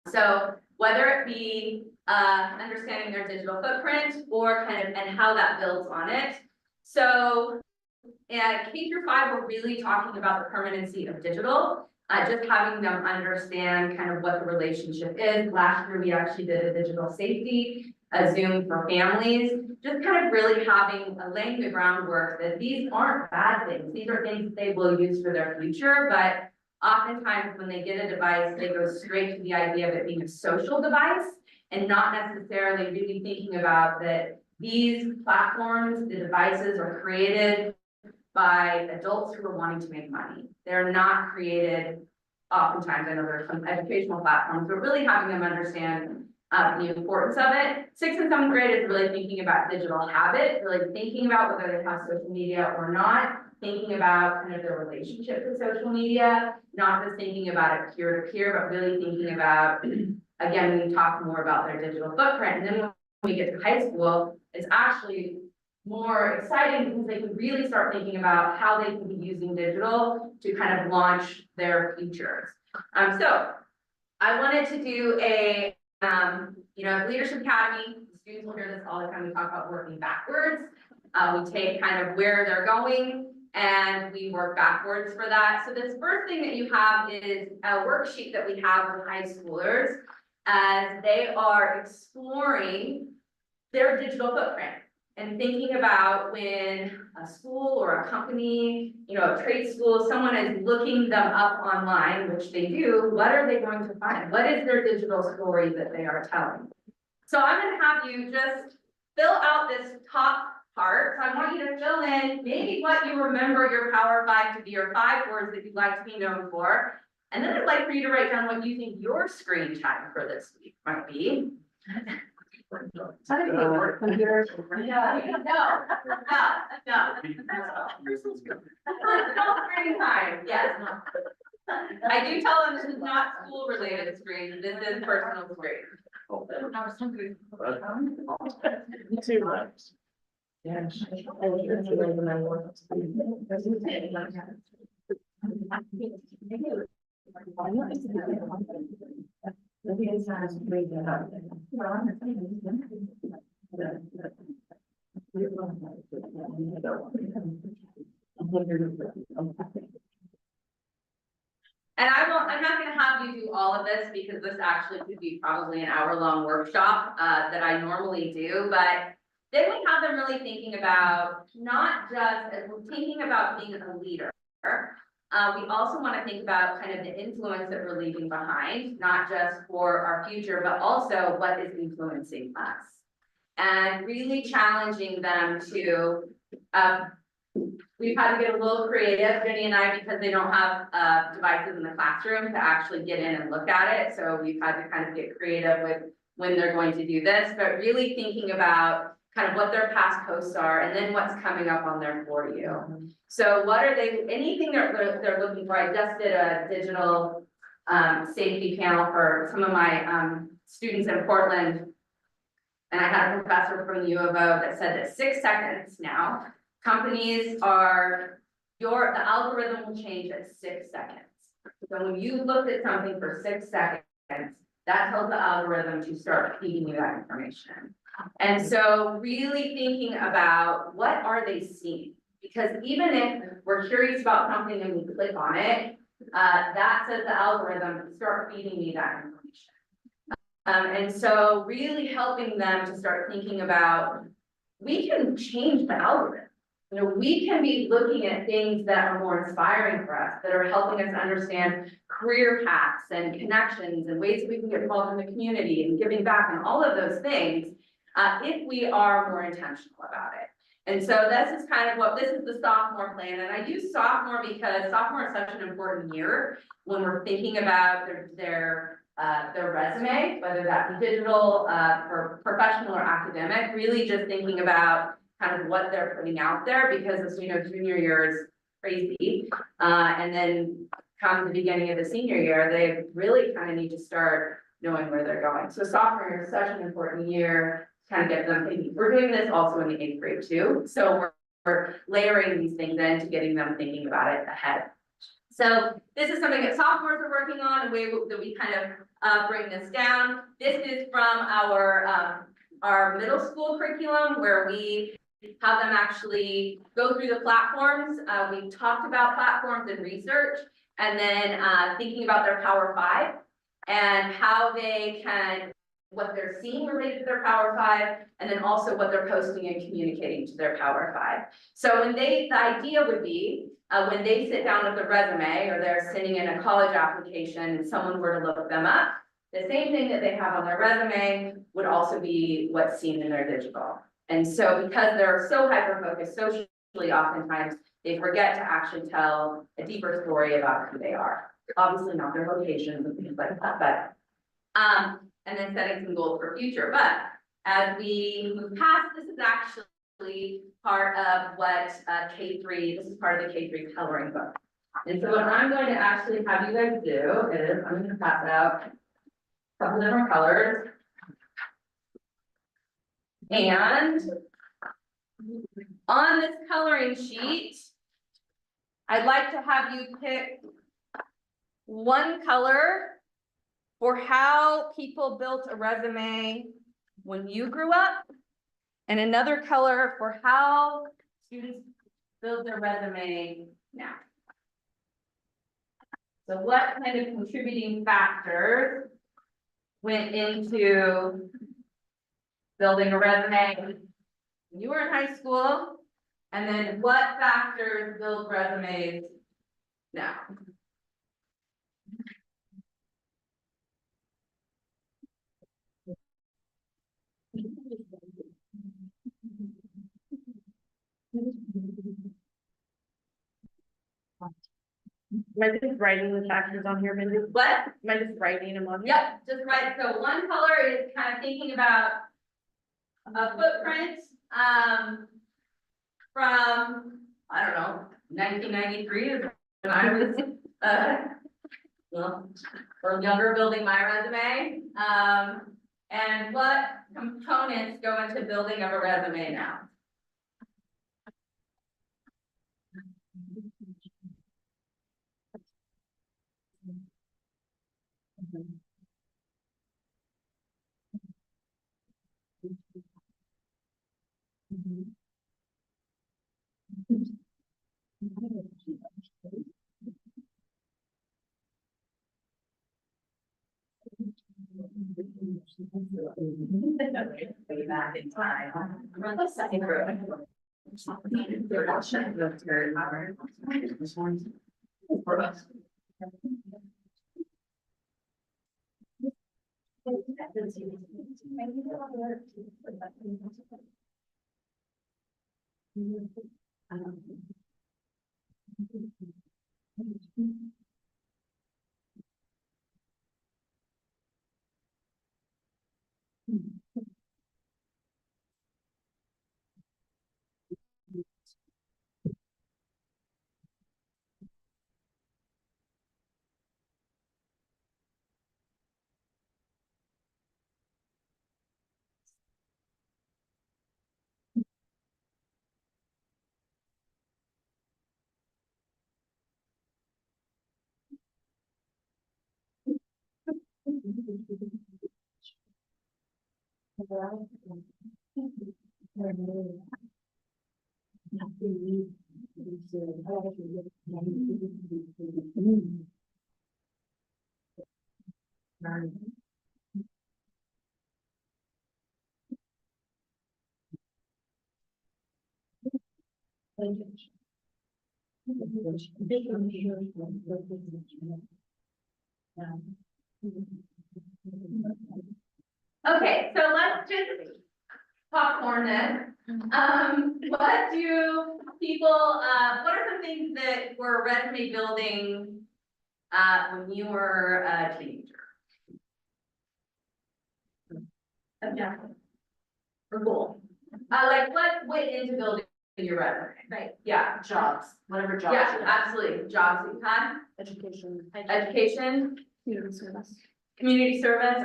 So whether it be understanding their digital footprint or kind of, and how that builds on it. So at K through 5, we're really talking about the permanency of digital, just having them understand kind of what the relationship is. Last year, we actually did a digital safety, a Zoom for families, just kind of really laying the groundwork that these aren't bad things. These are things that they will use for their future, but oftentimes when they get a device, they go straight to the idea of it being a social device and not necessarily really thinking about that these platforms, the devices are created by adults who are wanting to make money. They're not created, oftentimes, I know there are some educational platforms, but really having them understand the importance of it. 6th and 7th grade is really thinking about digital habit, really thinking about whether they have social media or not, thinking about kind of their relationship to social media, not just thinking about it peer to peer, but really thinking about, again, we talk more about their digital footprint. And then when we get to high school, it's actually more exciting because they can really start thinking about how they can be using digital to kind of launch their futures. So I wanted to do a, Leadership Academy. Students will hear this all the time. We talk about working backwards. We take kind of where they're going and we work backwards for that. So this first thing that you have is a worksheet that we have with high schoolers as they are exploring their digital footprint and thinking about when a school or a company, a trade school, someone is looking them up online, which they do, what are they going to find? What is their digital story that they are telling? So I'm going to have you just fill out this top part. So I want you to fill in maybe what you remember your Power 5 to be, or 5 words that you'd like to be known for. And then I'd like for you to write down what you think your screen time for this week might be. Computers. No. Personal screen time, yes. I do tell them this is not school related screen, this is personal screen. Too much. Yeah. And I'm not gonna have you do all of this because this actually could be probably an hour-long workshop that I normally do, but Then we have them really thinking about not just, thinking about being a leader. We also want to think about kind of the influence that we're leaving behind, not just for our future, but also what is influencing us. And really challenging them to, we've had to get a little creative, Jenny and I, because they don't have devices in the classroom to actually get in and look at it. So we've had to kind of get creative with when they're going to do this, but really thinking about kind of what their past posts are and then what's coming up on their For You. So what are they, anything they're looking for. I just did a digital safety panel for some of my students in Portland. And I had a professor from the U of O that said that 6 seconds now, companies are, the algorithm will change at 6 seconds. So when you look at something for 6 seconds, that tells the algorithm to start feeding you that information. And so really thinking about what are they seeing? Because even if we're curious about something and we click on it, that says the algorithm, start feeding me that information. And so really helping them to start thinking about, we can change the algorithm. You know, we can be looking at things that are more inspiring for us, that are helping us understand career paths and connections and ways we can get involved in the community and giving back and all of those things, if we are more intentional about it. And so this is kind of this is the sophomore plan. And I use sophomore because sophomore is such an important year when we're thinking about their resume, whether that be digital, or professional or academic, really just thinking about kind of what they're putting out there, because as we know, junior year is crazy. And then come the beginning of the senior year, they really kind of need to start knowing where they're going. So sophomore year is such an important year to kind of get them thinking. We're doing this also in the 8th grade too. So we're layering these things in to getting them thinking about it ahead. So this is something that sophomores are working on, a way that we kind of bring this down. This is from our middle school curriculum, where we have them actually go through the platforms. We've talked about platforms and research, and then thinking about their Power 5 and how they can, what they're seeing related to their Power 5, and then also what they're posting and communicating to their Power 5. So when the idea would be, when they sit down with a resume or they're sending in a college application and someone were to look them up, the same thing that they have on their resume would also be what's seen in their digital. And so because they're so hyper-focused socially, oftentimes they forget to actually tell a deeper story about who they are. Obviously not their locations and things like that, but and then setting some goals for future. But as we move past, this is actually part of what K3, this is part of the K3 coloring book. And so what I'm going to actually have you guys do is I'm going to pass out a couple different colors. And on this coloring sheet, I'd like to have you pick one color for how people built a resume when you grew up, and another color for how students build their resume now. So what kind of contributing factors went into building a resume when you were in high school, and then what factors build resumes now? Am I just writing the factors on here, Mindy? What? Am I just writing them on here? Yep, just right. So one color is kind of thinking about a footprint from, I don't know, 1993 is when I was well, or younger, building my resume. And what components go into building of a resume now? Way back in time. Run the second group. Third option. For us. Okay, so let's just popcorn this. What do people, what are some things that were resume building, when you were a teenager? Objective. Or goal? Like what went into building your resume? Right. Yeah, Jobs, whatever jobs. yeah, you have. absolutely. Jobs that you had, Education. education, Community service. community service,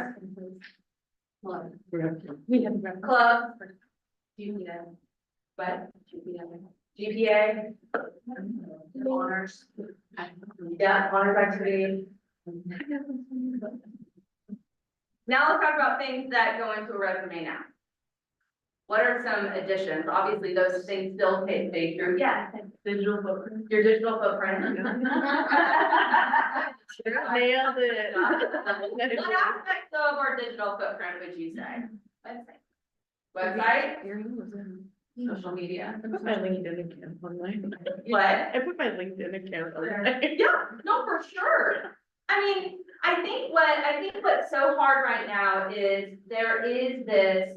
We have. club. What? GPA. Honors. Yeah, honors activity. Now let's talk about things that go into a resume now. What are some additions? Obviously, those things still stay true. Yeah. Digital footprint. Your digital footprint. Nailed it. What aspects of our digital footprint would you say? Website? Social media. I put my LinkedIn account online. What? I put my LinkedIn account online. Yeah, no, for sure. I mean, I think what's so hard right now is there is this,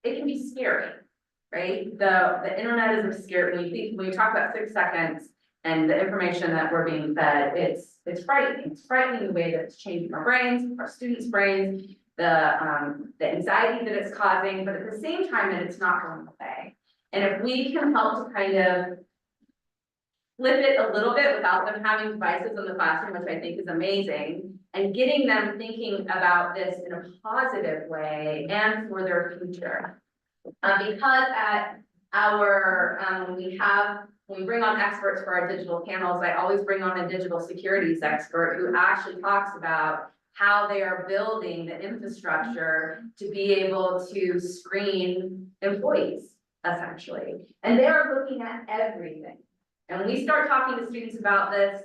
it can be scary, right? The internet is scary. When you talk about 6 seconds and the information that we're being fed, it's frightening. It's frightening the way that it's changing our brains, our students' brains, the anxiety that it's causing, but at the same time that it's not going away. And if we can help to kind of flip it a little bit without them having devices in the classroom, which I think is amazing, and getting them thinking about this in a positive way and for their future. Because at our, when we bring on experts for our digital panels, I always bring on a digital securities expert who actually talks about how they are building the infrastructure to be able to screen employees, essentially. And they are looking at everything. And when we start talking to students about this,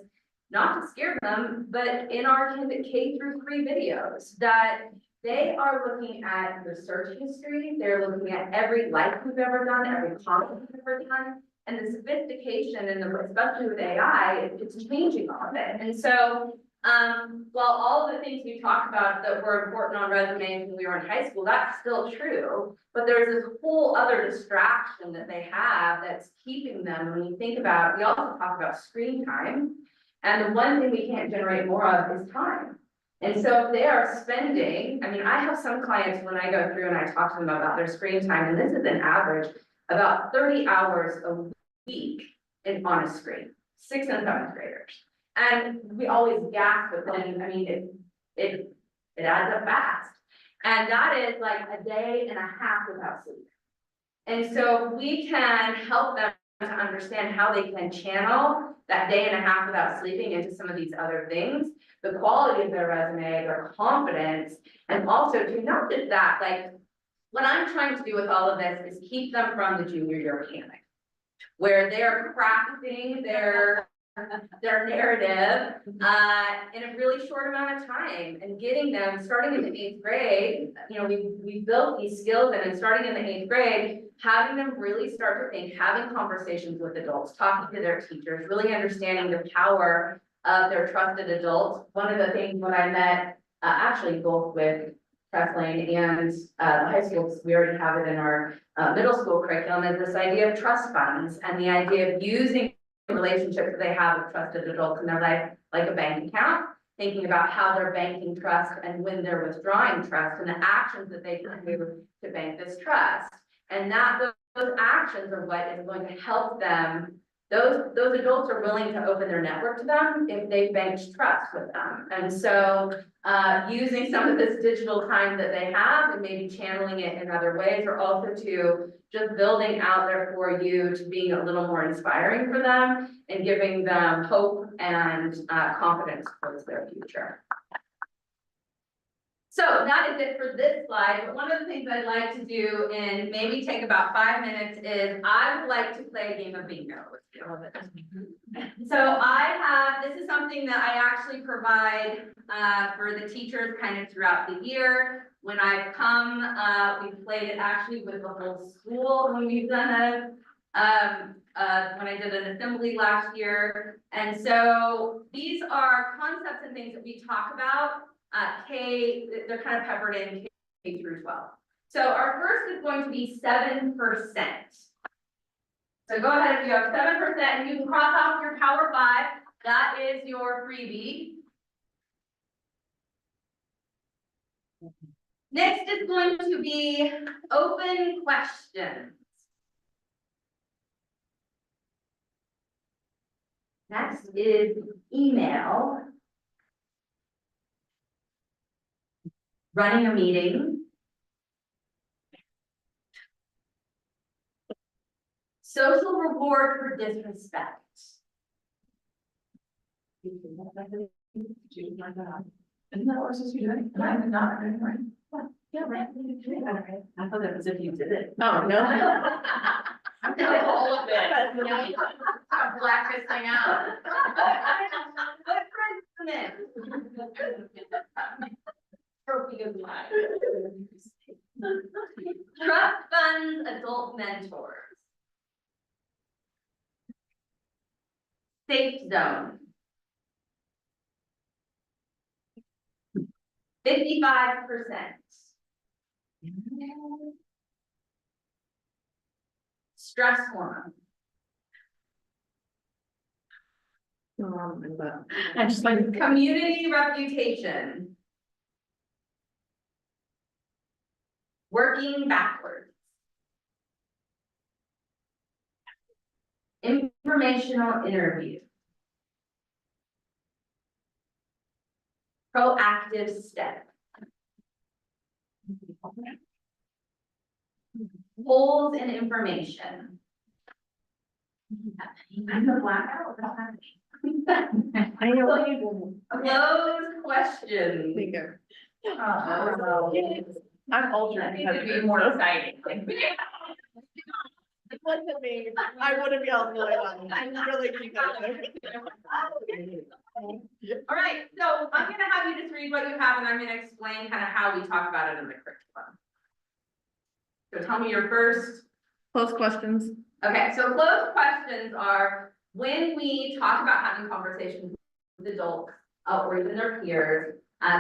not to scare them, but in our K through 3 videos, that they are looking at your search history, they're looking at every like you've ever done, every comment you've ever done, and the sophistication and especially with AI, it's changing all of it. And so, while all of the things we talked about that were important on resumes when we were in high school, that's still true. But there's this whole other distraction that they have that's keeping them. When you think about, we also talk about screen time. And the one thing we can't generate more of is time. And so if they are spending, I mean, I have some clients when I go through and I talk to them about their screen time, and this is an average, about 30 hours a week on a screen, 6th and 7th graders. And we always gasp, but then, I mean, it adds up fast. And that is like a day and a half without sleep. And so we can help them to understand how they can channel that day and a half without sleeping into some of these other things, the quality of their resume, their confidence, and also to not just that, like what I'm trying to do with all of this is keep them from the junior year panic, where they're practicing their their narrative, in a really short amount of time, and getting them, starting in the 8th grade, you know, we built these skills, and then starting in the 8th grade, having them really start to think, having conversations with adults, talking to their teachers, really understanding the power of their trusted adults. One of the things when I met, actually both with Creswell and the high school, because we already have it in our middle school curriculum, is this idea of trust funds and the idea of using the relationships that they have with trusted adults in their life, like a bank account, thinking about how they're banking trust and when they're withdrawing trust and the actions that they can do to bank this trust. And that those actions are what is going to help them. Those adults are willing to open their network to them if they banked trust with them. And so using some of this digital time that they have and maybe channeling it in other ways, or also to just building out there for you to being a little more inspiring for them and giving them hope and confidence towards their future. So that is it for this slide, but one of the things I'd like to do and maybe take about 5 minutes is I would like to play a game of bingo with you. So this is something that I actually provide for the teachers kind of throughout the year. When I've come, we've played it actually with the whole school when we've done it. When I did an assembly last year. And so these are concepts and things that we talk about. They're kind of peppered in K through 12. So our first is going to be 7%. So go ahead, if you have 7%, and you can cross off your Power 5. That is your freebie. Next is going to be open questions. Next is email. Running a meeting. Social reward for disrespect. Isn't that what we're supposed to be doing? I'm not doing right. Yeah, right. I thought that was if you did it. Oh, no. I'm doing all of it. I'm blacklisting out. Trophy of life. Trust funds adult mentors. Safe zone. 55%. Stress hormone. I just like. Community reputation. Working backwards. Informational interview. Proactive step. Holes in information. I'm the blackout. I know you. Closed questions. I'm older. I think it'd be more exciting. It wasn't me. I would have yelled really loud. I really think that. All right, so I'm gonna have you just read what you have and I'm gonna explain kind of how we talk about it in the curriculum. So tell me your first. Close questions. Okay, so closed questions are when we talk about having conversations with adults or even their peers.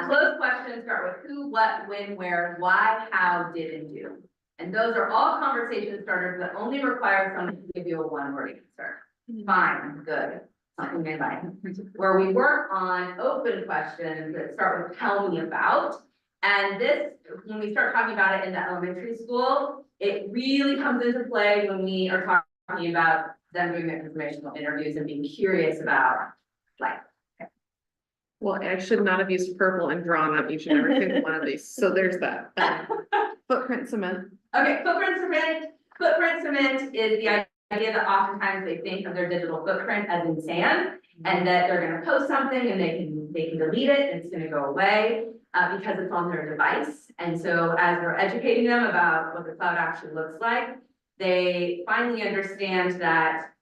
Closed questions start with who, what, when, where, why, how, did, and do. And those are all conversation starters that only require someone to give you a one-word answer. Fine, good, something I like. Where we work on open questions that start with tell me about. And this, when we start talking about it in the elementary school, it really comes into play when we are talking about them doing their informational interviews and being curious about like. Well, I should not have used purple and drawn on each and every single one of these, so there's that. Footprint cement. Okay, footprint cement is the idea that oftentimes they think of their digital footprint as in sand, and that they're gonna post something and they can delete it, and it's gonna go away, because it's on their device. And so as we're educating them about what the cloud actually looks like, they finally understand that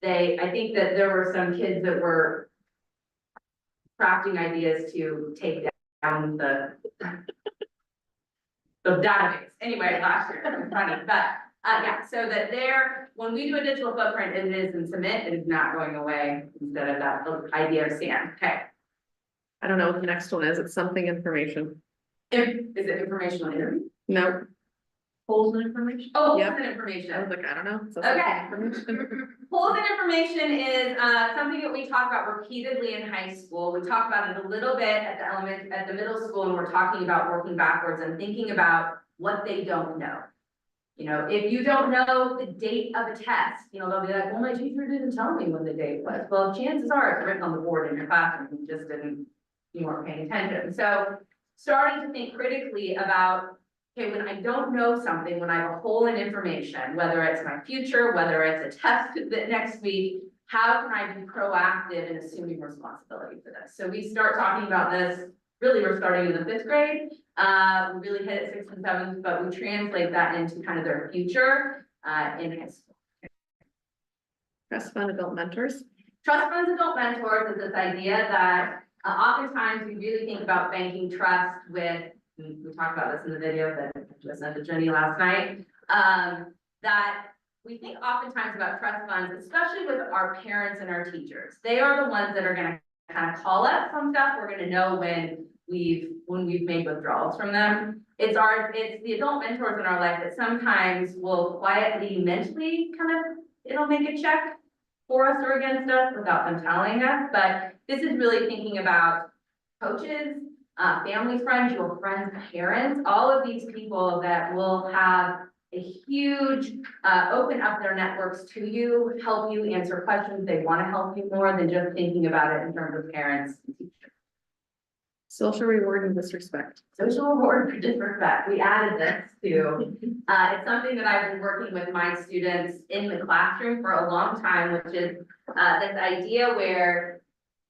I think that there were some kids that were crafting ideas to take down the database, anyway, last year, it was funny, but, yeah, so that when we do a digital footprint, it is in cement, it is not going away instead of that idea of sand, okay? I don't know what the next one is. It's something information. Is it informational interview? No, Polls and information. Oh, Yep. it's an information. I was like, I don't know. So Okay. something information. Polls and information is something that we talk about repeatedly in high school. We talk about it a little bit at the middle school, and we're talking about working backwards and thinking about what they don't know. You know, if you don't know the date of a test, you know, they'll be like, well, my teacher didn't tell me when the date was. Well, chances are it's written on the board in your classroom, you weren't paying attention. So starting to think critically about, okay, when I don't know something, when I have a hole in information, whether it's my future, whether it's a test that next week, how can I be proactive in assuming responsibility for this? So we start talking about this, really, we're starting in the 5th grade. We really hit it 6th and 7th, but we translate that into kind of their future in high school. Trust fund adult mentors. Trust funds adult mentors is this idea that oftentimes we really think about banking trust with, we talked about this in the video that I just sent to Jenny last night, that we think oftentimes about trust funds, especially with our parents and our teachers. They are the ones that are gonna kind of call us some stuff. We're gonna know when we've made withdrawals from them. It's the adult mentors in our life that sometimes will quietly, mentally it'll make a check for us or against us without them telling us. But this is really thinking about coaches, family friends, your friends' parents, all of these people that will have a huge, open up their networks to you, help you answer questions. They want to help you more than just thinking about it in terms of parents and teachers. Social reward and disrespect. Social reward for disrespect. We added this to, it's something that I've been working with my students in the classroom for a long time, which is this idea where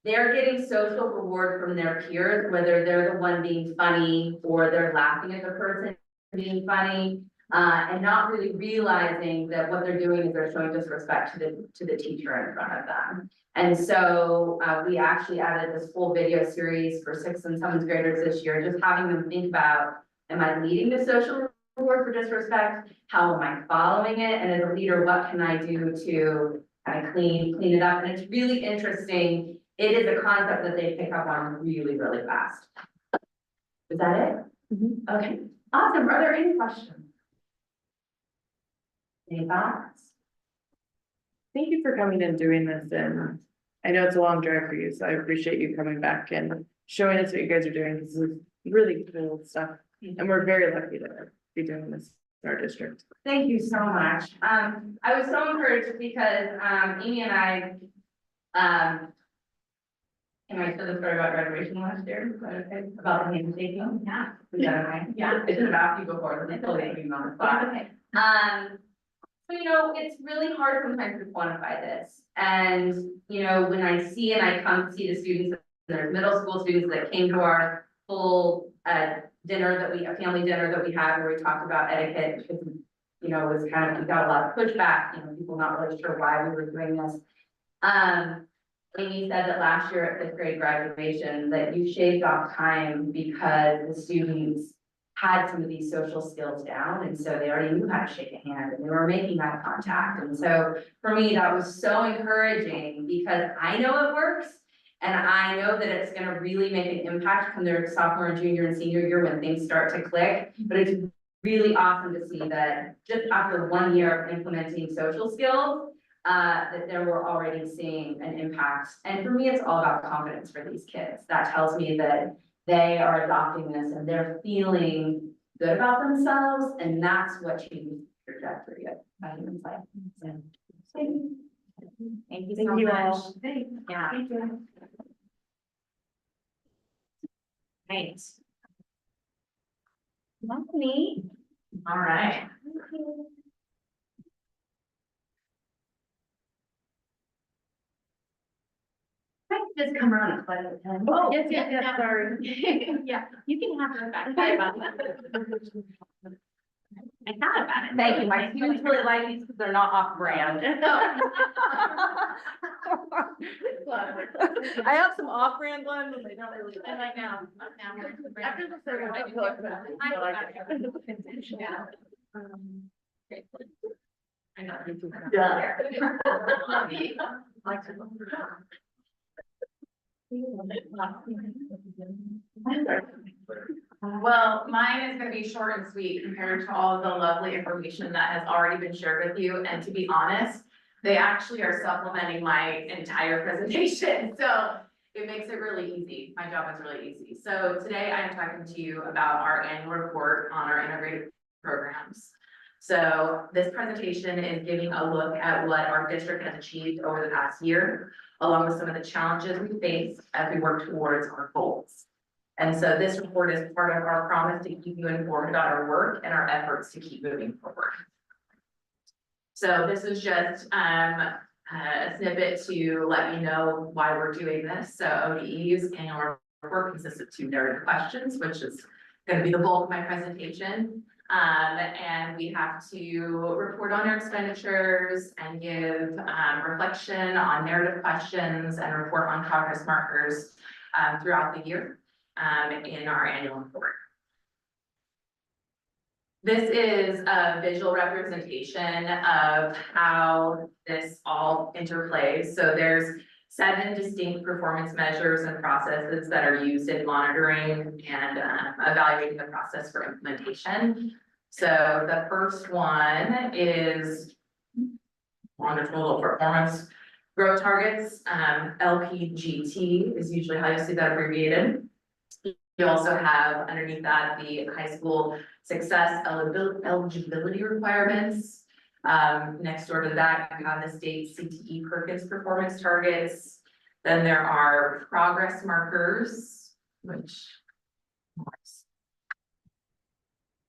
they're getting social reward from their peers, whether they're the one being funny or they're laughing at the person being funny, and not really realizing that what they're doing is they're showing disrespect to the teacher in front of them. And so we actually added this full video series for 6th and 7th graders this year, just having them think about, am I leading the social reward for disrespect? How am I following it? And as a leader, what can I do to kind of clean it up? And it's really interesting. It is a concept that they pick up on really, really fast. Is that it? Mhm. Okay, awesome. Are there any questions? Any thoughts? Thank you for coming and doing this, and I know it's a long drive for you, so I appreciate you coming back and showing us what you guys are doing. This is really cool stuff, and we're very lucky to be doing this in our district. Thank you so much. I was so encouraged because, Amy and I, can I tell the story about graduation last year? Is that okay? About the handshaking? Yeah. Is that okay? Yeah. It's been asked you before, so they totally put me on the spot. Okay. So, you know, it's really hard sometimes to quantify this. And, you know, when I see and I come see the students, and there's middle school students that came to our full, family dinner that we had where we talked about etiquette, because, you know, it was we got a lot of pushback, you know, people not really sure why we were doing this. Amy said that last year at 5th grade graduation that you shaved off time because the students had some of these social skills down, and so they already knew how to shake a hand and they were making that contact. And so for me, that was so encouraging because I know it works. And I know that it's going to really make an impact from their sophomore and junior and senior year when things start to click. But it's really awesome to see that just after 1 year of implementing social skills, that they were already seeing an impact. And for me, it's all about confidence for these kids. That tells me that they are adopting this and they're feeling good about themselves. And that's what changes the trajectory of human life. So, thank you so you much. all. Yeah. Thank you. Right. Lovely. All right. Just come around and play with him. Oh, Yes, sorry. Yeah, you can have her back. Sorry about that. I thought about it. Thank you, my students really like these because they're not off brand. I have some off-brand ones, and they don't really. I like now. After the third one, I feel like that. Yeah. I know. Yeah. Well, mine is gonna be short and sweet compared to all of the lovely information that has already been shared with you, and to be honest, they actually are supplementing my entire presentation, so it makes it really easy. My job is really easy. So today I am talking to you about our annual report on our integrated programs. So this presentation is giving a look at what our district has achieved over the past year, along with some of the challenges we face as we work towards our goals. And so this report is part of our promise to keep you informed about our work and our efforts to keep moving forward. So this is just a snippet to let you know why we're doing this. So ODE's annual report consists of 2 narrative questions, which is going to be the bulk of my presentation. And we have to report on our expenditures and give reflection on narrative questions and report on progress markers throughout the year in our annual report. This is a visual representation of how this all interplays. So there's 7 distinct performance measures and processes that are used in monitoring and evaluating the process for implementation. So the first one is longitudinal performance growth targets. LPGT is usually how you see that abbreviated. You also have underneath that the high school success eligibility requirements. Next door to that, you have the state CTE Perkins performance targets. Then there are progress markers, which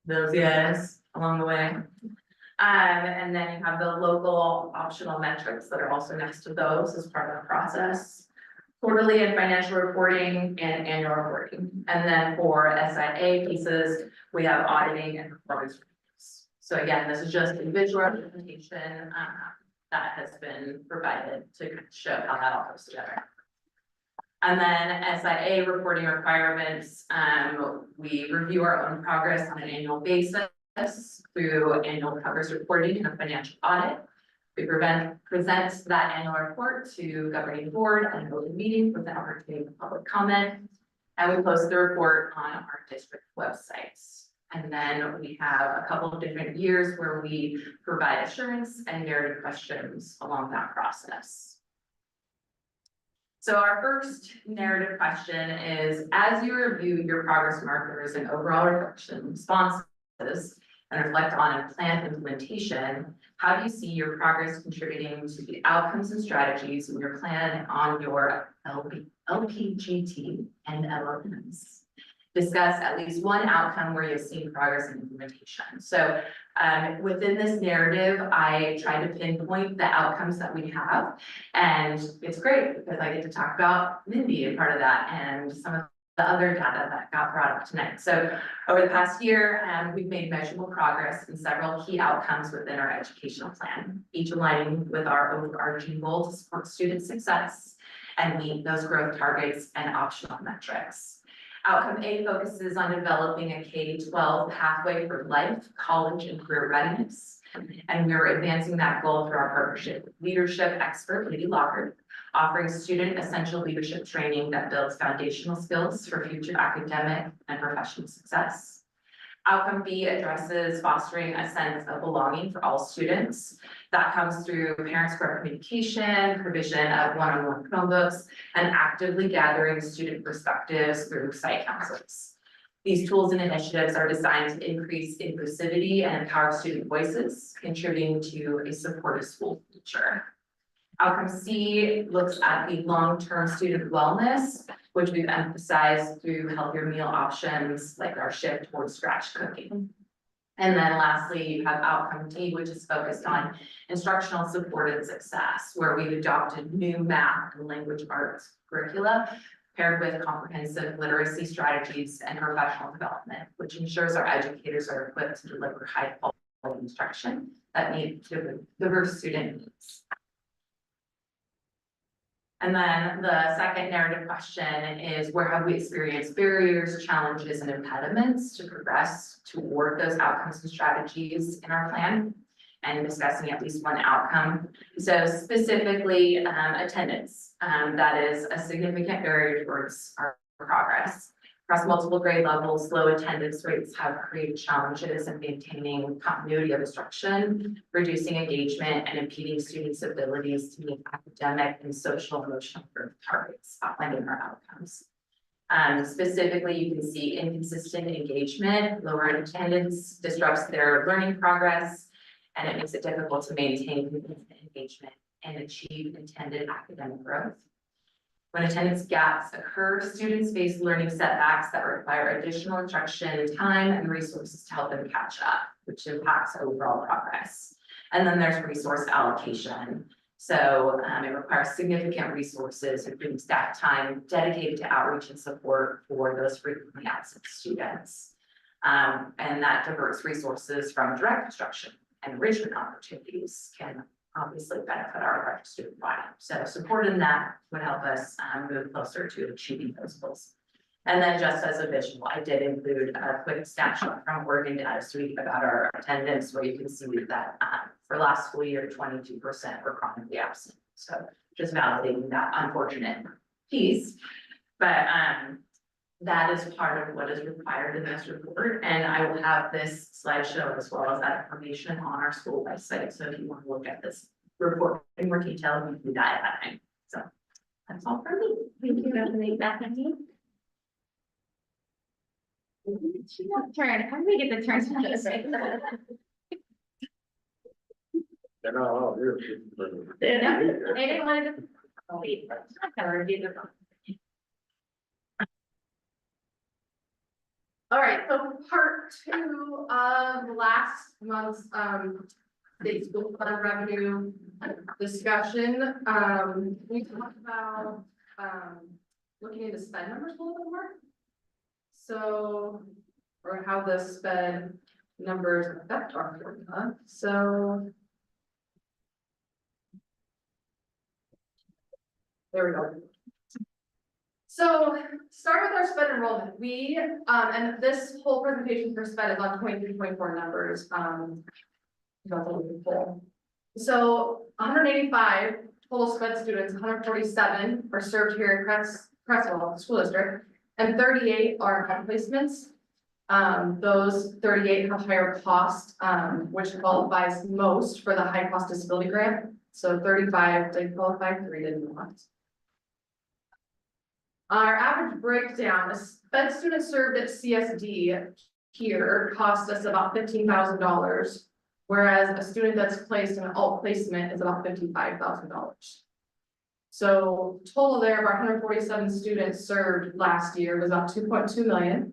those guys along the way. And then you have the local optional metrics that are also next to those as part of the process. Quarterly and financial reporting and annual reporting. And then for SIA pieces, we have auditing and performance reviews. So again, this is just a visual representation that has been provided to show how that all goes together. And then SIA reporting requirements, we review our own progress on an annual basis through annual progress reporting and a financial audit. We present that annual report to governing board and an open meeting with an opportunity for public comment. And we post the report on our district websites. And then we have a couple of different years where we provide assurance and narrative questions along that process. So our first narrative question is, as you review your progress markers and overall reflection responses and reflect on a planned implementation, how do you see your progress contributing to the outcomes and strategies in your plan on your LPGT and LOMs? Discuss at least one outcome where you've seen progress in implementation. So within this narrative, I try to pinpoint the outcomes that we have. And it's great because I get to talk about Mindy and part of that and some of the other data that got brought up tonight. So over the past year, we've made measurable progress in several key outcomes within our educational plan, each aligning with our overarching goal to support student success and meet those growth targets and optional metrics. Outcome A focuses on developing a K-12 pathway for life, college, and career readiness. And we're advancing that goal through our partnership with leadership expert Liddy Lockard, offering student essential leadership training that builds foundational skills for future academic and professional success. Outcome B addresses fostering a sense of belonging for all students. That comes through parent-square communication, provision of one-on-one Chromebooks, and actively gathering student perspectives through site councils. These tools and initiatives are designed to increase inclusivity and empower student voices, contributing to a supportive school future. Outcome C looks at the long-term student wellness, which we've emphasized through healthier meal options like our shift towards scratch cooking. And then lastly, you have outcome D, which is focused on instructional supported success, where we've adopted new math and language arts curricula paired with comprehensive literacy strategies and professional development, which ensures our educators are equipped to deliver high instruction that meet diverse student needs. And then the second narrative question is, where have we experienced barriers, challenges, and impediments to progress toward those outcomes and strategies in our plan? And discussing at least one outcome. So specifically, attendance, that is a significant barrier towards our progress. Across multiple grade levels, low attendance rates have created challenges in maintaining continuity of instruction, reducing engagement, and impeding students' abilities to meet academic and social emotional growth targets, outlining our outcomes. Specifically, you can see inconsistent engagement, lower attendance disrupts their learning progress, and it makes it difficult to maintain consistent engagement and achieve intended academic growth. When attendance gaps occur, students face learning setbacks that require additional instruction, time, and resources to help them catch up, which impacts overall progress. And then there's resource allocation. So it requires significant resources, including staff time dedicated to outreach and support for those frequently absent students. And that diverts resources from direct instruction and enrichment opportunities can obviously benefit our large student body. So support in that would help us move closer to achieving those goals. And then just as a visual, I did include a quick snapshot from Oregon Data Suite about our attendance, where you can see that for last school year, 22% were chronically absent. So just validating that unfortunate piece. But that is part of what is required in this report, and I will have this slideshow as well as that information on our school website. So if you want to look at this report in more detail, you can do that at that time. So that's all for me. Thank you, Bethany. Bethany? She got turn. How do we get the turn to this? No, They didn't want to. Wait, I gotta review the. All right, so part two of last month's state school fund revenue discussion. We talked about looking into sped numbers a little bit more. So, or how the sped numbers affect our formula. So there we go. So start with our sped enrollment. We, and this whole presentation for sped is on 23-24 numbers. So 185 total sped students, 147 are served here at Creswell School District, and 38 are outplacements. Those 38 have higher cost, which qualifies most for the high cost disability grant. So 35 did qualify, 3 did not. Our average breakdown, a sped student served at CSD here cost us about $15,000, whereas a student that's placed in an alt placement is about $55,000. So total there of our 147 students served last year was about 2.2 million,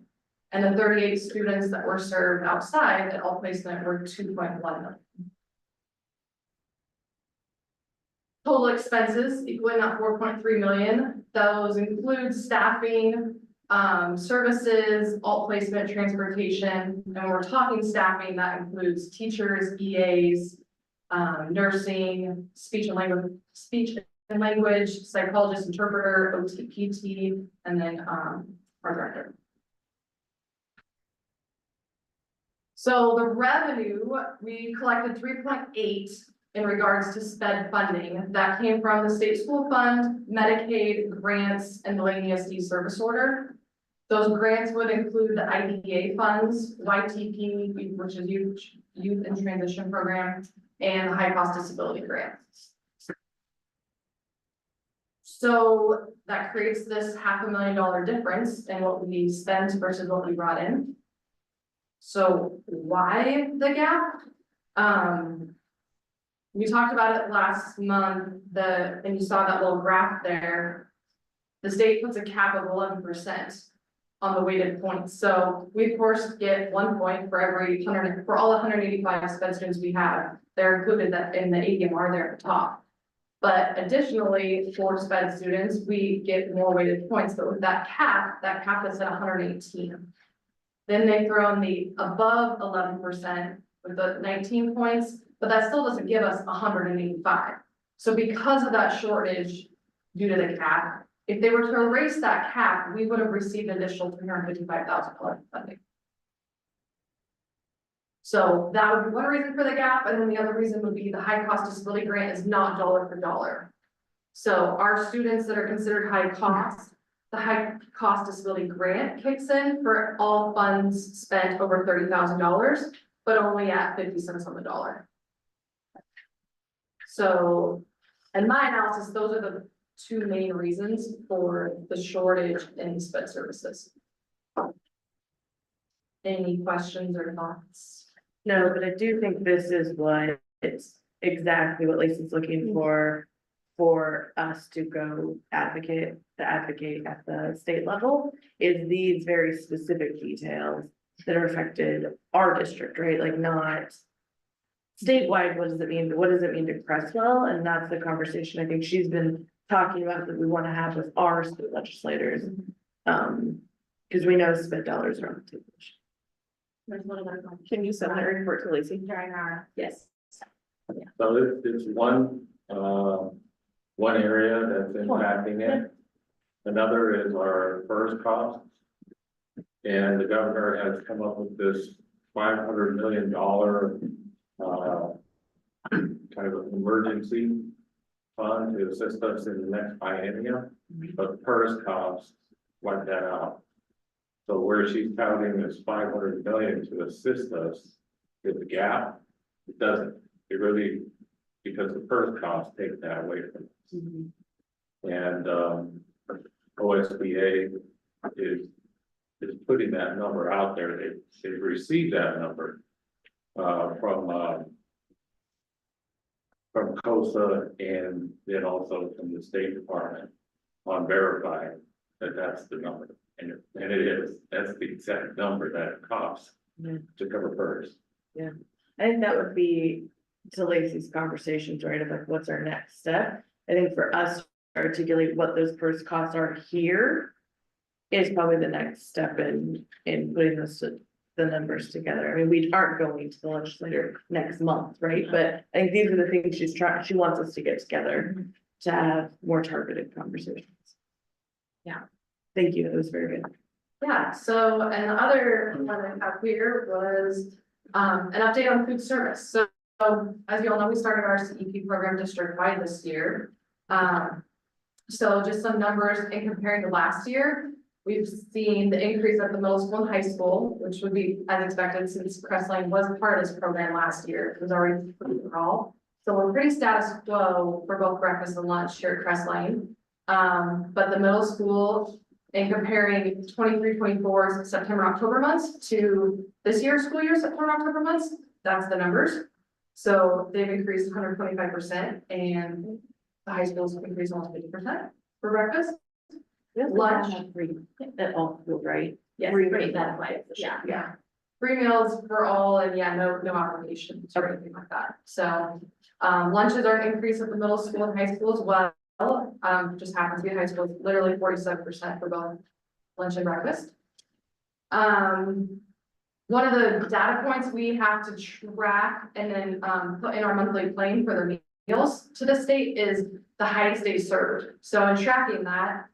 and the 38 students that were served outside at alt placement were 2.1 million. Total expenses equaling that 4.3 million. Those include staffing, services, alt placement, transportation, and when we're talking staffing, that includes teachers, EAs, nursing, speech and language, psychologist, interpreter, OT, PT, and then our director. So the revenue, we collected 3.8 in regards to sped funding. That came from the state school fund, Medicaid, grants, and the Lane ESD service order. Those grants would include the IDEA funds, YTP, which is Youth and Transition Program, and the high cost disability grants. So that creates this $500,000 difference in what we spent versus what we brought in. So why the gap? We talked about it last month, and you saw that little graph there. The state puts a cap of 11% on the weighted points. So we of course get 1 point for every 100, for all 185 sped students we have. They're included that in the ADMR there at the top. But additionally, for sped students, we get more weighted points, but with that cap is at 118. Then they throw in the above 11%, with the 19 points, but that still doesn't give us 185. So because of that shortage due to the cap, if they were to erase that cap, we would have received an additional $355,000 funding. So that would be one reason for the gap, and then the other reason would be the high cost disability grant is not dollar for dollar. So our students that are considered high cost, the high cost disability grant kicks in for all funds spent over $30,000, but only at 50 cents on the dollar. So, in my analysis, those are the two main reasons for the shortage in sped services. Any questions or thoughts? No, but I do think this is what it's exactly what Lacey's looking for us to go advocate at the state level is these very specific details that are affected our district, right? Like not statewide, what does it mean? What does it mean to Creswell? And that's the conversation I think she's been talking about that we want to have with our state legislators. Because we know sped dollars are on the table. Can you send that report to Lacey? During our, Yes. So it's one area that's impacting it. Another is our first cost. And the governor has come up with this $500 million kind of an emergency fund to assist us in the next biennium, but PERS costs wipe that out. So where she's touting this 500 million to assist us with the gap, it doesn't. It really, because the PERS costs take that away from us. And OSBA is putting that number out there. They've received that number from COSA and then also from the State Department on verifying that that's the number. And it is, that's the exact number that it costs to cover PERS. Yeah, I think that would be to Lacey's conversations, right, of like, what's our next step? I think for us to articulate what those PERS costs are here is probably the next step in putting the numbers together. I mean, we aren't going to the legislator next month, right? But I think these are the things she wants us to get together to have more targeted conversations. Yeah. Thank you, that was very good. Yeah, so, and the other one I have here was, an update on food service. So, as you all know, we started our CEP program district-wide this year. So just some numbers in comparing to last year, we've seen the increase at the middle school and high school, which would be as expected since Creswell was part of this program last year. It was already overall. So we're pretty status quo for both breakfast and lunch here at Creswell. But the middle school, in comparing 23-24 September, October months to this year's school year, September, October months, that's the numbers. So they've increased 125% and the high schools increased almost 50% for breakfast. Lunch. Free at all schools, right? Yes, Free free, meals. that's why, yeah. Free meals for all and yeah, no applications or anything like that. So, lunches are an increase at the middle school and high school as well. Just happens to be high school, it's literally 47% for both lunch and breakfast. One of the data points we have to track and then put in our monthly plan for the meals to the state is the highest days served. So in tracking that,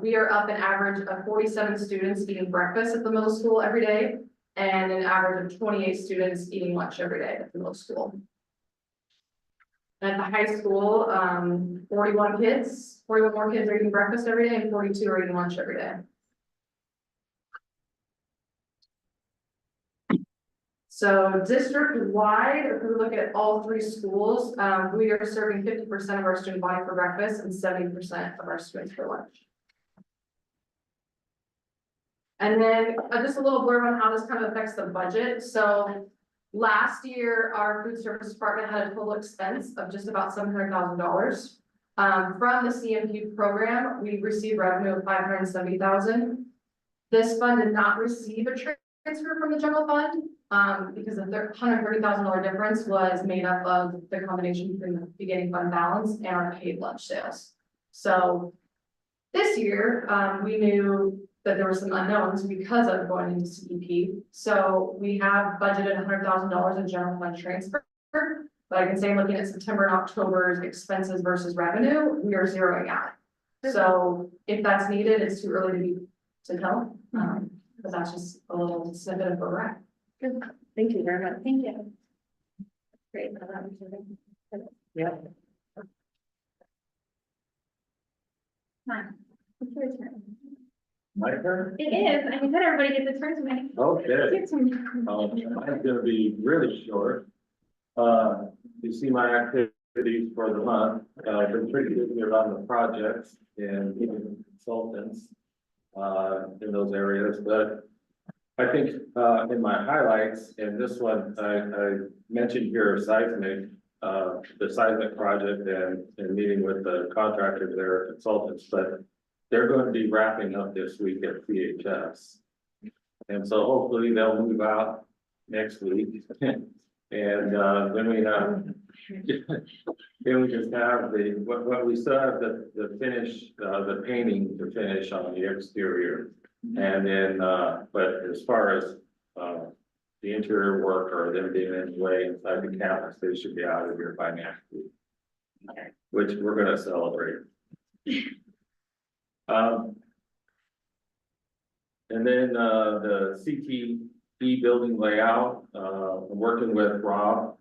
we are up an average of 47 students eating breakfast at the middle school every day and an average of 28 students eating lunch every day at the middle school. At the high school, 41 more kids are eating breakfast every day and 42 are eating lunch every day. So district-wide, if we look at all three schools, we are serving 50% of our student body for breakfast and 70% of our students for lunch. And then just a little blurb on how this kind of affects the budget. So last year, our food service department had a total expense of just about $700,000. From the CMP program, we received revenue of $570,000. This fund did not receive a transfer from the general fund because the $130,000 difference was made up of the combination between the beginning fund balance and our paid lunch sales. So this year, we knew that there were some unknowns because of going into CEP. So we have budgeted $100,000 in general fund transfer. But I can say, looking at September and October's expenses versus revenue, we are zeroing out. So if that's needed, it's too early to tell, but that's just a little snippet of where we're at. Thank you very much. Thank you. Great. Yeah. Fine. It's your turn. My turn? It is, I mean, not everybody gets a turn tonight. Okay. It's your turn. Mine's gonna be really short. You see my activities for the month, been pretty busy around the projects and even consultants. In those areas, but I think, in my highlights, and this one, I mentioned here seismic, the seismic project and meeting with the contractors there, consultants, but they're going to be wrapping up this week at CHS. And so hopefully they'll move out next week. And, then we have, then we just have what we still have the finish, the painting to finish on the exterior. And then, but as far as, the interior work or them being in the way inside the campus, they should be out of here by next week. Which we're gonna celebrate. And then, the CTE building layout, I'm working with Rob,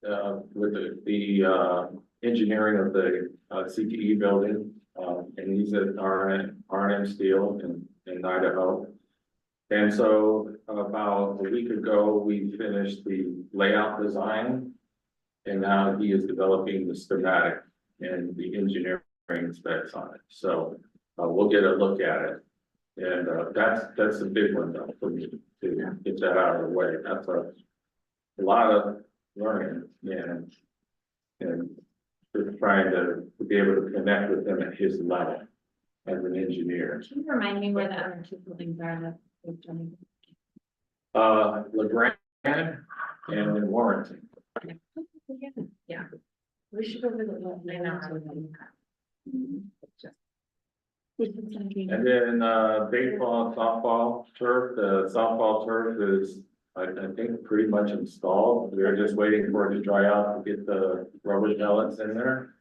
with the engineering of the CTE building, and he's at R&M Steel in Idaho. And so about a week ago, we finished the layout design, and now he is developing the schematic and the engineering specs on it. So we'll get a look at it. And that's a big one though, for me to get that out of the way. That's a lot of learning and just trying to be able to connect with him at his level as an engineer. Can you remind me where the other two buildings are that we've done? LeGrand and in Warrenton. Yeah. We should go visit what they know. And then, baseball and softball turf, the softball turf is, I think, pretty much installed. We're just waiting for it to dry out to get the rubber pellets in there.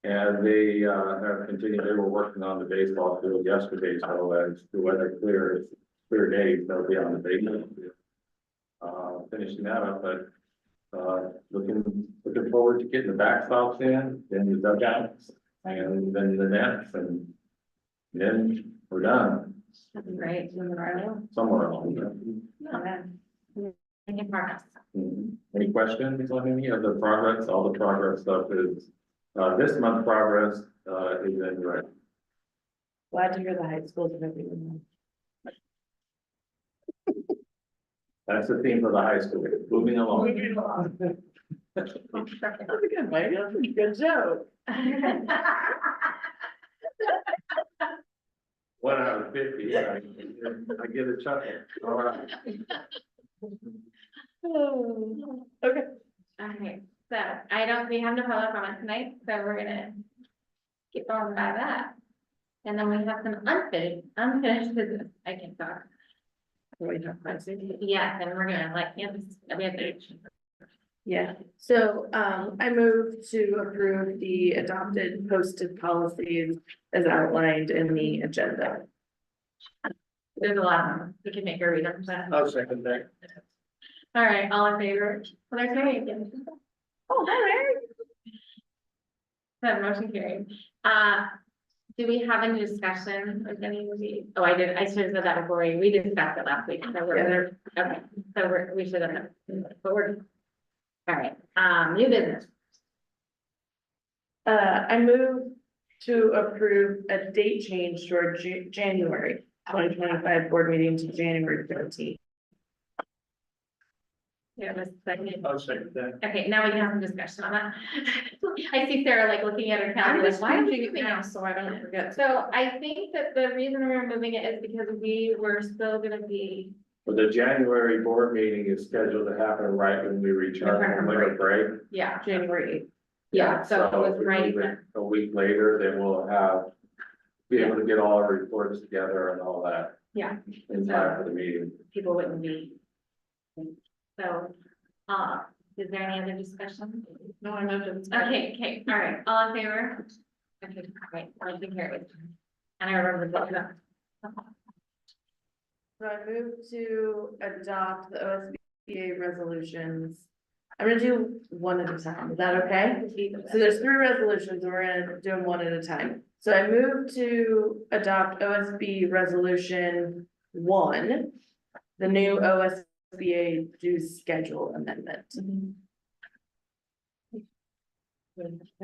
And they, have continued, they were working on the baseball field yesterday, so as the weather clears, clear days, they'll be on the baseball field. Finishing that up, but, looking forward to getting the backstops in, then the dugouts, and then the nets, and then we're done, Right, somewhere along there. making progress. Any questions on any of the progress? All the progress stuff is, this month's progress, is in red. Glad to hear the high schools are moving. That's the theme for the high school, moving along. That's a good, maybe that's a good joke. 1 out of 50, I get a chuckle. All right. Okay. Okay, so we have no public comment tonight, so we're gonna keep going by that. And then we have some unfinished business, I can talk. We have questions. Yes, and we're gonna like, we have to. Yeah, so I move to approve the adopted posted policies as outlined in the agenda. There's a lot of them, we can make her read them. but- I'll second that. All right, all in favor? Well, there's Mary again. Oh, hi, Mary. That motion carried. Do we have any discussion with any of these? Oh, I should have said that before, we discussed it last week, so we're, okay, so we should have, but we're. All right, new business. I move to approve a date change to our January 2025 board meeting to January 13th. Yeah, Ms. Second. I'll second that. Okay, now we can have some discussion on that. I see Sarah like looking at her calendar, like, why are we moving it? so I don't forget. So I think that the reason we're moving it is because we were still gonna be, But the January board meeting is scheduled to happen right when we return from winter break. yeah, January 8th. yeah, so it was if we right. move it a week later, then we'll be able to get all our reports together and all that. Yeah. in time for the meeting. People wouldn't be. So, is there any other discussion? No, I moved it. Okay, all right, all in favor? Okay, all right, I can hear it. And I remember that. So I move to adopt the OSBA resolutions. I'm gonna do one at a time, is that okay? So there's 3 resolutions, and we're gonna do them one at a time. So I move to adopt OSB resolution 1, the new OSBA dues schedule amendment.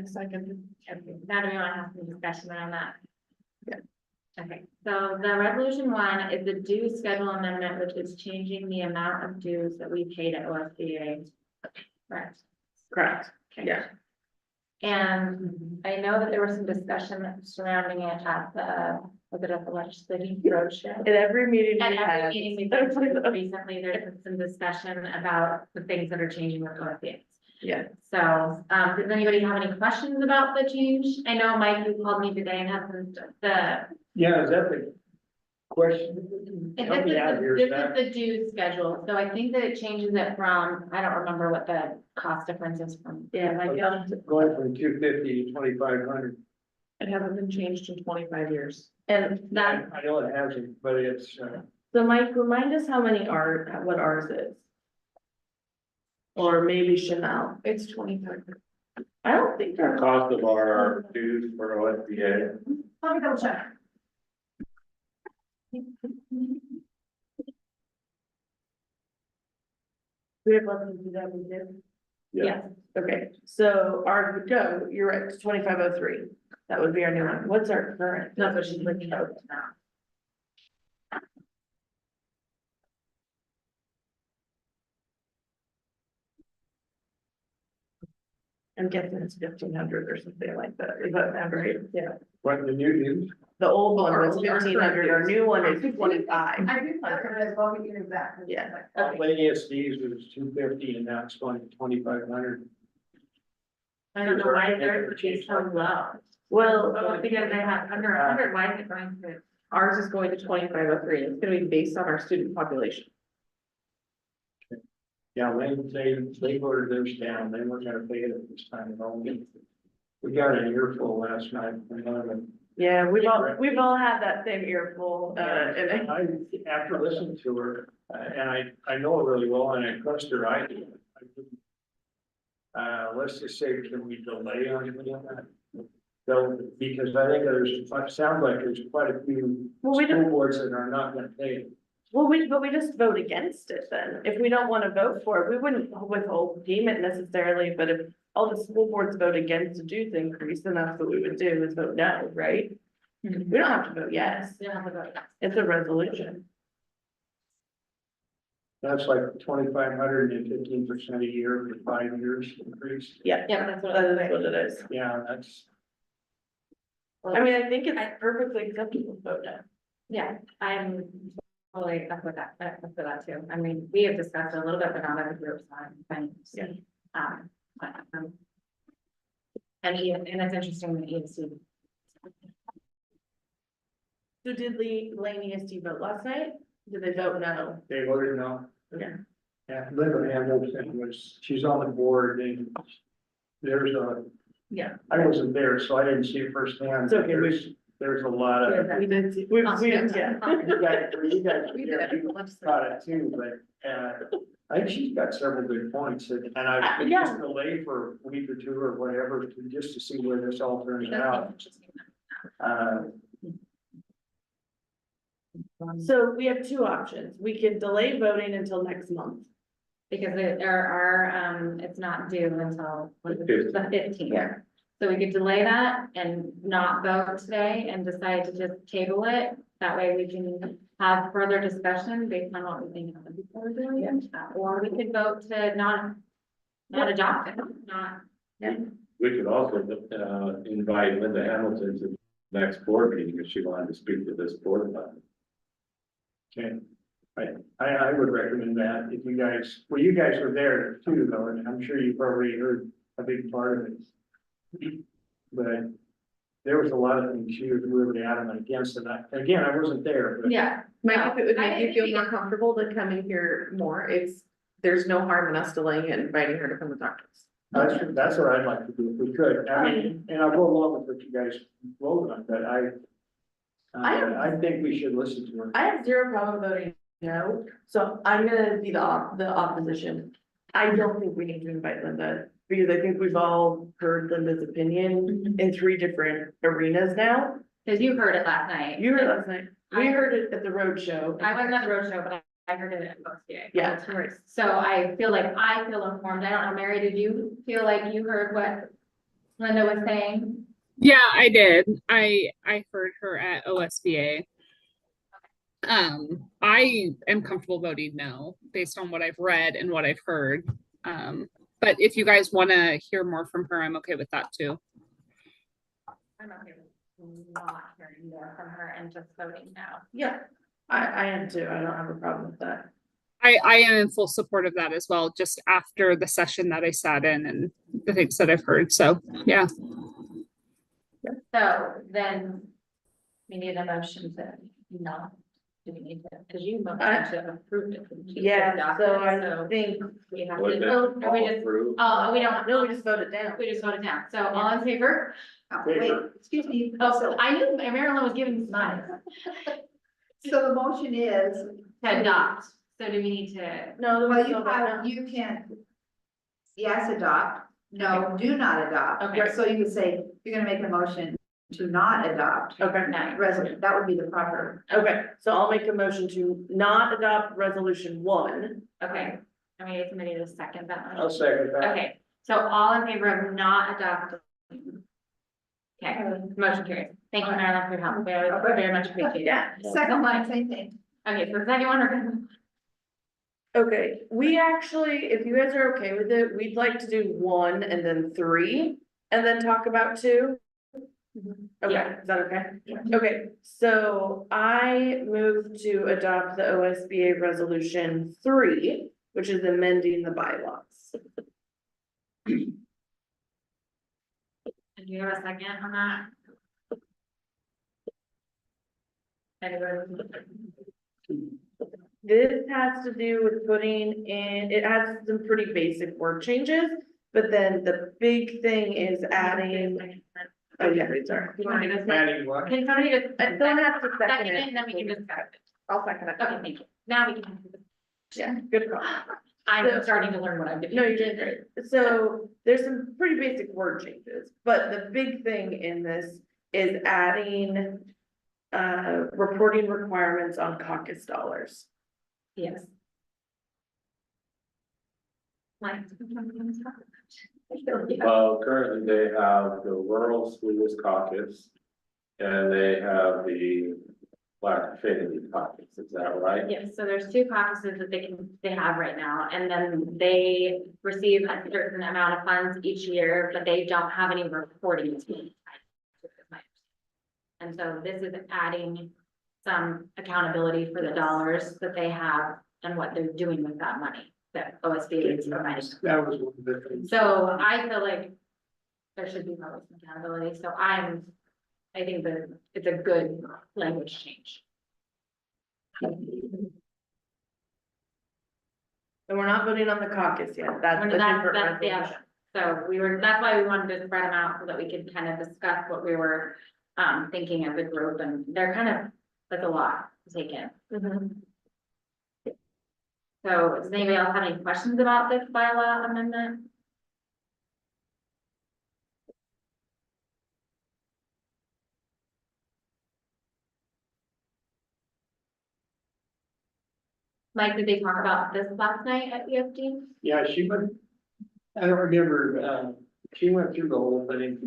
Second. Okay, now do we want to have some discussion around that? Yeah. Okay, so the resolution 1 is the due schedule amendment, which is changing the amount of dues that we pay to OSBA. Correct. Correct, Okay. yeah. And I know that there was some discussion surrounding it at was it at the legislative roadshow? At every meeting we At every had. meeting we've been to recently, there's been some discussion about the things that are changing with OSBA. Yeah, So, does anybody have any questions about the change? I know Mike, you called me today and had the. Yeah, is that the question? This Help me out here, is Zach. the due schedule, so I think that it changes it from, I don't remember what the cost difference is from. yeah, like, Going from 250 to 2,500. It hasn't been changed in 25 years. and That, I know it hasn't, but it's, so Mike, remind us how many what ours is. Or maybe Chanel. It's 25. I don't think The our cost of our dues for OSBA, Let me double check. we have less than 2002. yeah, yes, Okay, so ours would go, you're right, to 2503. That would be our new one. What's our current? that's what she's looking at now. I'm guessing it's 1500 or something like that. Is that right? Yeah. what the new dues? The old one was Our 1500, our new one is 25. I do that as well, we can exactly. Yeah. Lady SD's was 250 and now it's going to 2,500. I don't know why they're so low. Well, Well, because they have under 100, why is it going to? Ours is going to 2503. It's gonna be based on our student population. Yeah, they voted theirs down. They weren't gonna pay it at this time at all. We got an earful last night from one of them. yeah, we've all had that same earful, and I, after listening to her, and I know her really well and I trust her idea. Let's just say, can we delay on any of that? So, because I think sounds like there's quite a few Well, we don't- school boards that are not gonna pay it. well, but we just vote against it then. If we don't want to vote for it, we wouldn't withhold payment necessarily, but if all the school boards vote against the dues increase, then that's what we would do, is vote no, right? We don't have to vote yes. They don't have a vote. It's a resolution. That's like 2,500 and 15% a year for 5 years increase. Yeah, Yeah, that's what that I was is what saying. it is. Yeah, that's, I mean, I think it's perfectly acceptable to vote no. Yeah, I'm totally up with that too. I mean, we have discussed it a little bit, but not as a group, so I'm fine. Yeah. But, and it's interesting that ESC. So did Lane EST vote last night? Did they vote no? they voted no. Yeah. Yeah, Linda Hamilton she's on the board and there's Yeah. I wasn't there, so I didn't see it firsthand. It's okay, There's a lot of. We did, yeah. You guys, We yeah, did. you got it too, but, I think she's got several good points and I Yeah. just delay for a week or two or whatever, just to see where this all turns out. So we have two options. We could delay voting until next month. Because there are, it's not due until what is it, the 15th. Yeah. So we could delay that and not vote today and decide to just table it. That way we can have further discussion based on what we think other people are doing. Or we could vote to not adopt it, not. we could also, invite Linda Hamilton to the next board meeting if she wanted to speak to this board about it. Okay, I would recommend that if you guys, well, you guys were there too, though, and I'm sure you've already heard a big part of it. But there was a lot of things she was really adamant against, and again, I wasn't there, but. Yeah, Mike, if it would I make you didn't feel think more it- comfortable to come and hear more, there's no harm in us delaying it and inviting her to come and talk to us. That's what I'd like to do if we could. I mean, and I'll go along with what you guys vote on, but I think we should listen to her. I have zero problem voting no, so I'm gonna be the opposition. I don't think we need to invite Linda, because I think we've all heard Linda's opinion in 3 different arenas now. Cause you heard it last night. You heard it last night, we heard it at the road show. I wasn't at the roadshow, but I heard it at OSBA. Yeah. So I feel informed. I don't know, Mary, did you feel like you heard what Linda was saying? Yeah, I did. I heard her at OSBA. I am comfortable voting no, based on what I've read and what I've heard. But if you guys want to hear more from her, I'm okay with that too. I'm okay with not hearing more from her and just voting now. Yeah, I am too, I don't have a problem with that. I am in full support of that as well, just after the session that I sat in and the things that I've heard. So, yeah. So then we need a motion to no. Do we need to, because you motioned to approve it. Yeah, so I think, We have Was to that vote, or we all just, approved? oh, we don't, no, we just voted down. we just voted down. So all in favor? Wait, excuse me. Oh, so I knew Marilyn was giving smiles So the motion is, to adopt. So do we need to? No, well, we you still vote have, down. you can, yes, adopt, no, do not adopt. Okay. So you could say, you're gonna make a motion to not adopt Okay, No. resolution, that would be the proper. okay, so I'll make a motion to not adopt resolution 1. Okay, and we need somebody to second that I'll one. second that. Okay, so all in favor of not adopting? Okay, motion carries. Thank you, Marilyn, for your help. Very much appreciated. Yeah. Second line, same thing. Okay, so the second one, we're gonna. Okay, we actually, if you guys are okay with it, we'd like to do 1 and then 3, and then talk about 2. Okay, Yeah. is that okay? Okay, so I move to adopt the OSBA resolution 3, which is amending the bylaws. Do you have a second on that? Anybody? This has to do with putting in, it has some pretty basic word changes, but then the big thing is adding. Oh, yeah, sorry. You want to do this? Adding what? Can somebody just? Someone has to Second second it, it. and then we can discuss it. I'll second it. Okay, thank you. Now we can. Yeah, good call. I'm starting to learn what I'm doing. No, you did great. So there's some pretty basic word changes, but the big thing in this is adding reporting requirements on caucus dollars. Yes. Like. Well, currently they have the rural schools caucus. And they have the Black Affinity caucus, is that right? Yes, so there's 2 caucuses that they have right now, and then they receive a certain amount of funds each year, but they don't have any reporting. And so this is adding some accountability for the dollars that they have and what they're doing with that money that OSBA is providing. That was one of the things. So I feel like there should be probably some accountability, so I think that it's a good language change. And we're not voting on the caucus yet. That's a different Yeah, resolution. so that's why we wanted to spread them out so that we could kind of discuss what we were thinking as a group, and they're kind of, that's a lot to take in. So does anybody else have any questions about this bylaw amendment? Mike, did they talk about this last night at EFD? Yeah, she went, I don't remember, she went through the whole thing.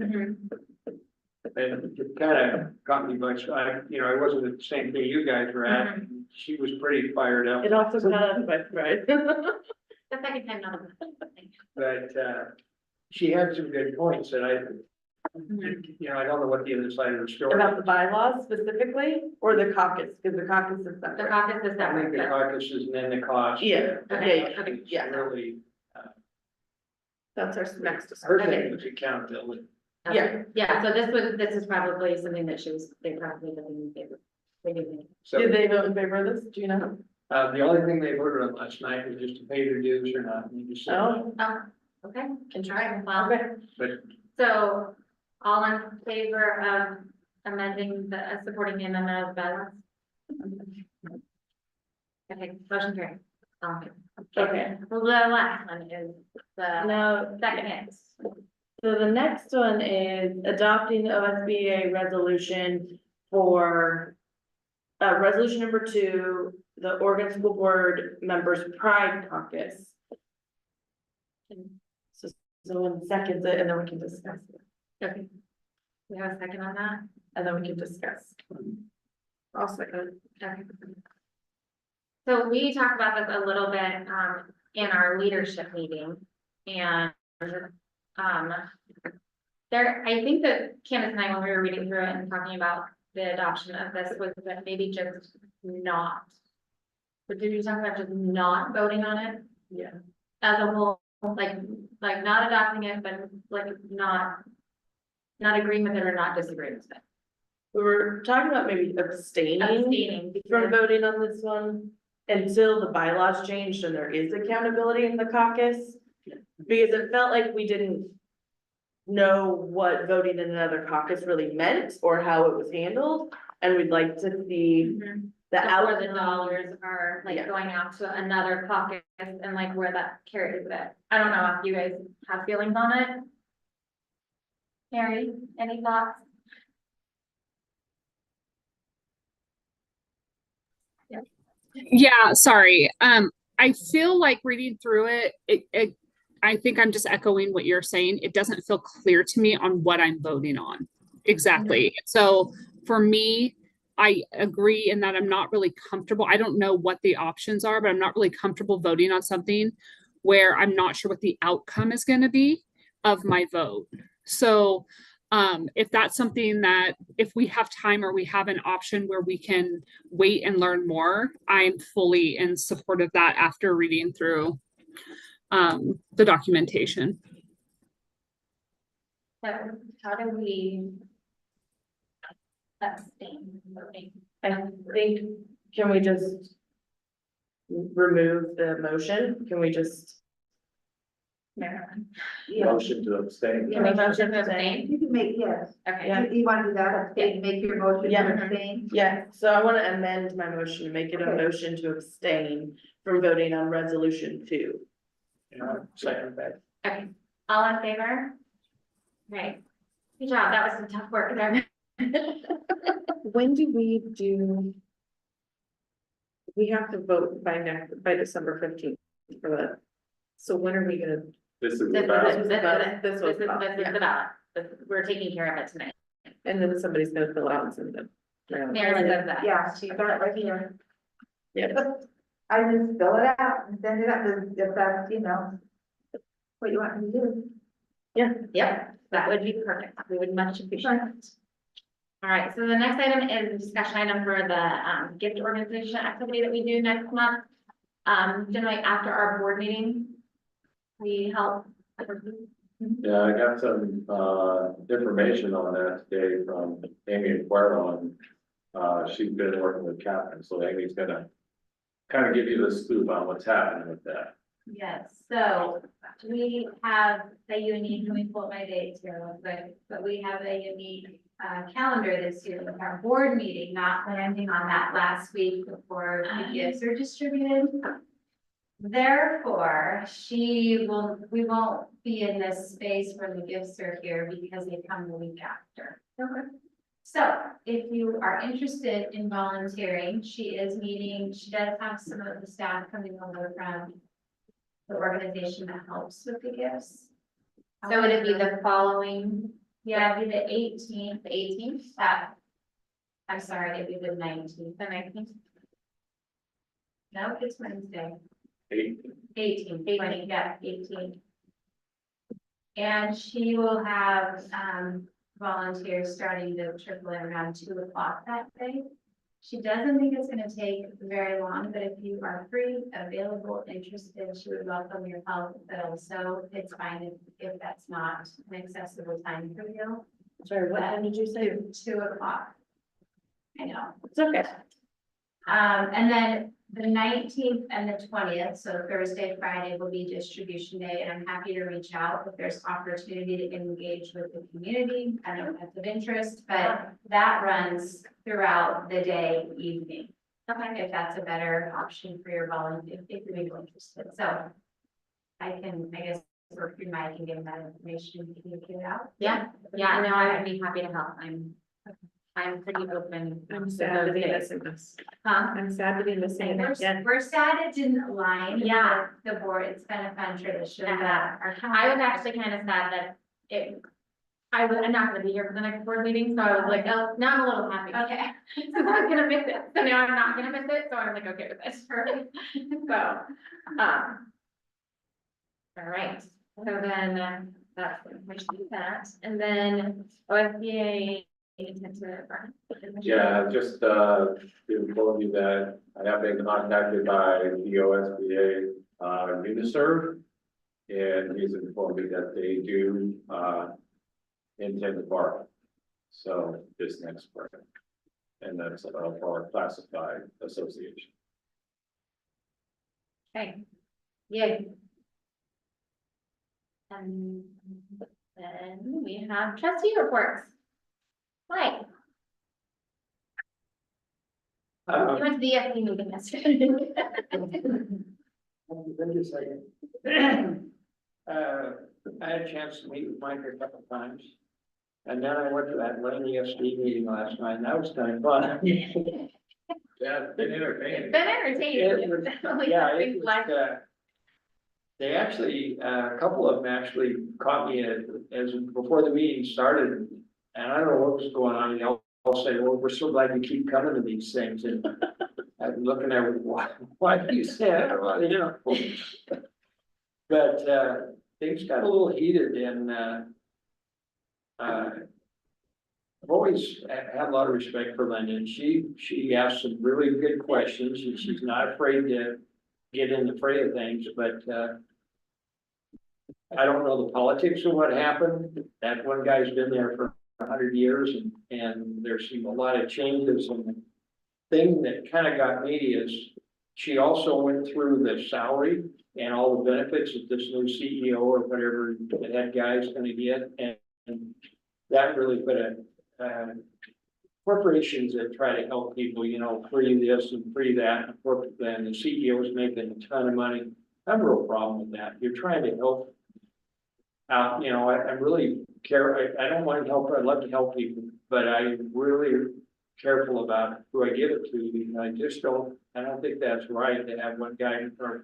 And it kind of caught me by surprise, I wasn't at the same thing you guys were at. She was pretty fired up. It also caught us by surprise. The second time, not. But, she had some good points that I don't know what the other side of the story. About the bylaws specifically, or the caucus, because the caucus is The separate. caucus is I think separate. the caucuses and then the cost. Yeah, Okay, okay, yeah, Really, that's our next her discussion. thing was accountability. Yeah. So this is probably something that they probably voted in favor. What do you think? So, Did they vote in favor of this? Do you know? the only thing they voted on last night was just to pay their dues or not. You just said- Oh, Okay, can try. well, But so all in favor of amending supporting the amendment of the bylaws? Okay, motion carried. Okay. Well, the last one is the No, second. so the next one is adopting the OSBA resolution for resolution number 2, the Oregon School Board Members Pride Caucus. So someone seconds it and then we can discuss it. Okay. We have a second on that? And then we can discuss. I'll second. Okay. So we talked about this a little bit, in our leadership meeting and, I think that Candace and I, when we were reading through it and talking about the adoption of this, was that maybe just not. But did you talk about just not voting on it Yeah. as a whole, like not adopting it, but like not agreeing with it or not disagreeing with it? We were talking about maybe abstaining Abstaining from because, voting on this one until the bylaws changed and there is accountability in the caucus. Because it felt like we didn't know what voting in another caucus really meant or how it was handled. And we'd like to see the before the outcome. dollars are like Yeah. going out to another caucus and like where that carries it. I don't know if you guys have feelings on it. Mary, any thoughts? Yeah, sorry. I feel like reading through it, I think I'm just echoing what you're saying. It doesn't feel clear to me on what I'm voting on. Exactly. So for me, I agree in that I'm not really comfortable. I don't know what the options are, but I'm not really comfortable voting on something where I'm not sure what the outcome is going to be of my vote. So if that's something that if we have time or we have an option where we can wait and learn more, I'm fully in support of that after reading through the documentation. So how do we abstain from voting? I think, can we just remove the motion? Can we just? Marilyn? Motion to abstain. Can we motion to abstain? You can make, yes. Okay. Yeah. You want to do that, abstain, make your motion Yeah. to abstain? Yeah, so I want to amend my motion to make it a motion to abstain from voting on resolution 2. second that. Okay, all in favor? Right. Good job, that was some tough work there. When do we do? We have to vote by December 15th for that. So when are we gonna? This is This about, is the ballot. We're taking care of it tonight. And then somebody's gonna fill out and send it. Marilyn does that. Yeah, I got it right here. Yeah. I just fill it out and send it up, if that's, what you want me to do. Yep, that would be perfect. We would much appreciate it. All right, so the next item is a discussion item for the gift organization activity that we do next month. Generally after our board meeting, we help. yeah, I got some, information on that today from Amy and Cuero. She's been working with Catherine, so Amy's gonna kind of give you the scoop on what's happening with that. Yes, so we have a unique, let me pull up my dates here real quick, but we have a unique calendar this year with our board meeting, not landing on that last week before the gifts are distributed. Therefore, we won't be in this space where the gifts are here because they come the week after. Okay. So if you are interested in volunteering, she is meeting, she does have some of the staff coming over from the organization that helps with the gifts. So it'd be the following, yeah, it'd be the 18th, I'm sorry, it'd be the 19th, the 19th. No, it's Wednesday. 18th, yeah, 18th. And she will have volunteers starting to trickle in around 2 o'clock that day. She doesn't think it's gonna take very long, but if you are free, available, interested, she would welcome your help, but also it's fine if that's not an accessible time for you. Sorry, what time did you say? 2 o'clock. I know. It's okay. And then the 19th and the 20th, so Thursday, Friday will be distribution day, and I'm happy to reach out if there's opportunity to engage with the community. I don't know if that's of interest, but that runs throughout the day, evening. Okay, if that's a better option for your volunteer, if you're interested, so. I guess, work through Mike and give that information, communicate out. Yeah, yeah, no, I'd be happy to help. I'm pretty open. I'm sad to be missing this. Huh? I'm sad to be missing And it. Yeah. we're sad it didn't align. Yeah. with The board, it's been a fun tradition, but Yeah. our. I was actually kind of sad that I'm not gonna be here for the next board meeting, so I was like, oh, now I'm a little happy. Okay. So I was gonna miss it, so now I'm not gonna miss it, so I'm like, okay with this. Perfect. So, all right, so then, that's the information on that, and then OSBA intensive. Yeah, just, inform you that I have been contacted by the OSBA, Uniserv. And he's informed me that they do, intend to borrow. So this next spring. And that's, for our classified association. Okay, yay. And then we have trustee reports. Hi, you went to the EFP meeting yesterday. Just a second. I had a chance to meet with Mike a couple of times. And then I went to that Lane ESD meeting last night, and that was kind of fun. Yeah, it's been entertaining. It's been entertaining. It was- Definitely Yeah, something it was, like- they actually, a couple of them actually caught me as before the meeting started, and I don't know what was going on, they'll say, well, we're so glad you keep coming to these things, and I'm looking at, why do you say that? Well, you know. But, things got a little heated and, I've always had a lot of respect for Linda, and she asked some really good questions, and she's not afraid to get in the fray of things, but, I don't know the politics of what happened. That one guy's been there for 100 years, and there's been a lot of changes, and the thing that kind of got me is she also went through the salary and all the benefits that this new CEO or whatever the head guy is gonna get, and that really put corporations that try to help people, you know, free this and free that, and corporate plan, the CEO is making a ton of money. I have a real problem with that. You're trying to help out, you know, I really care, I don't want to help, I'd love to help people, but I'm really careful about who I give it to, because I don't think that's right to have one guy or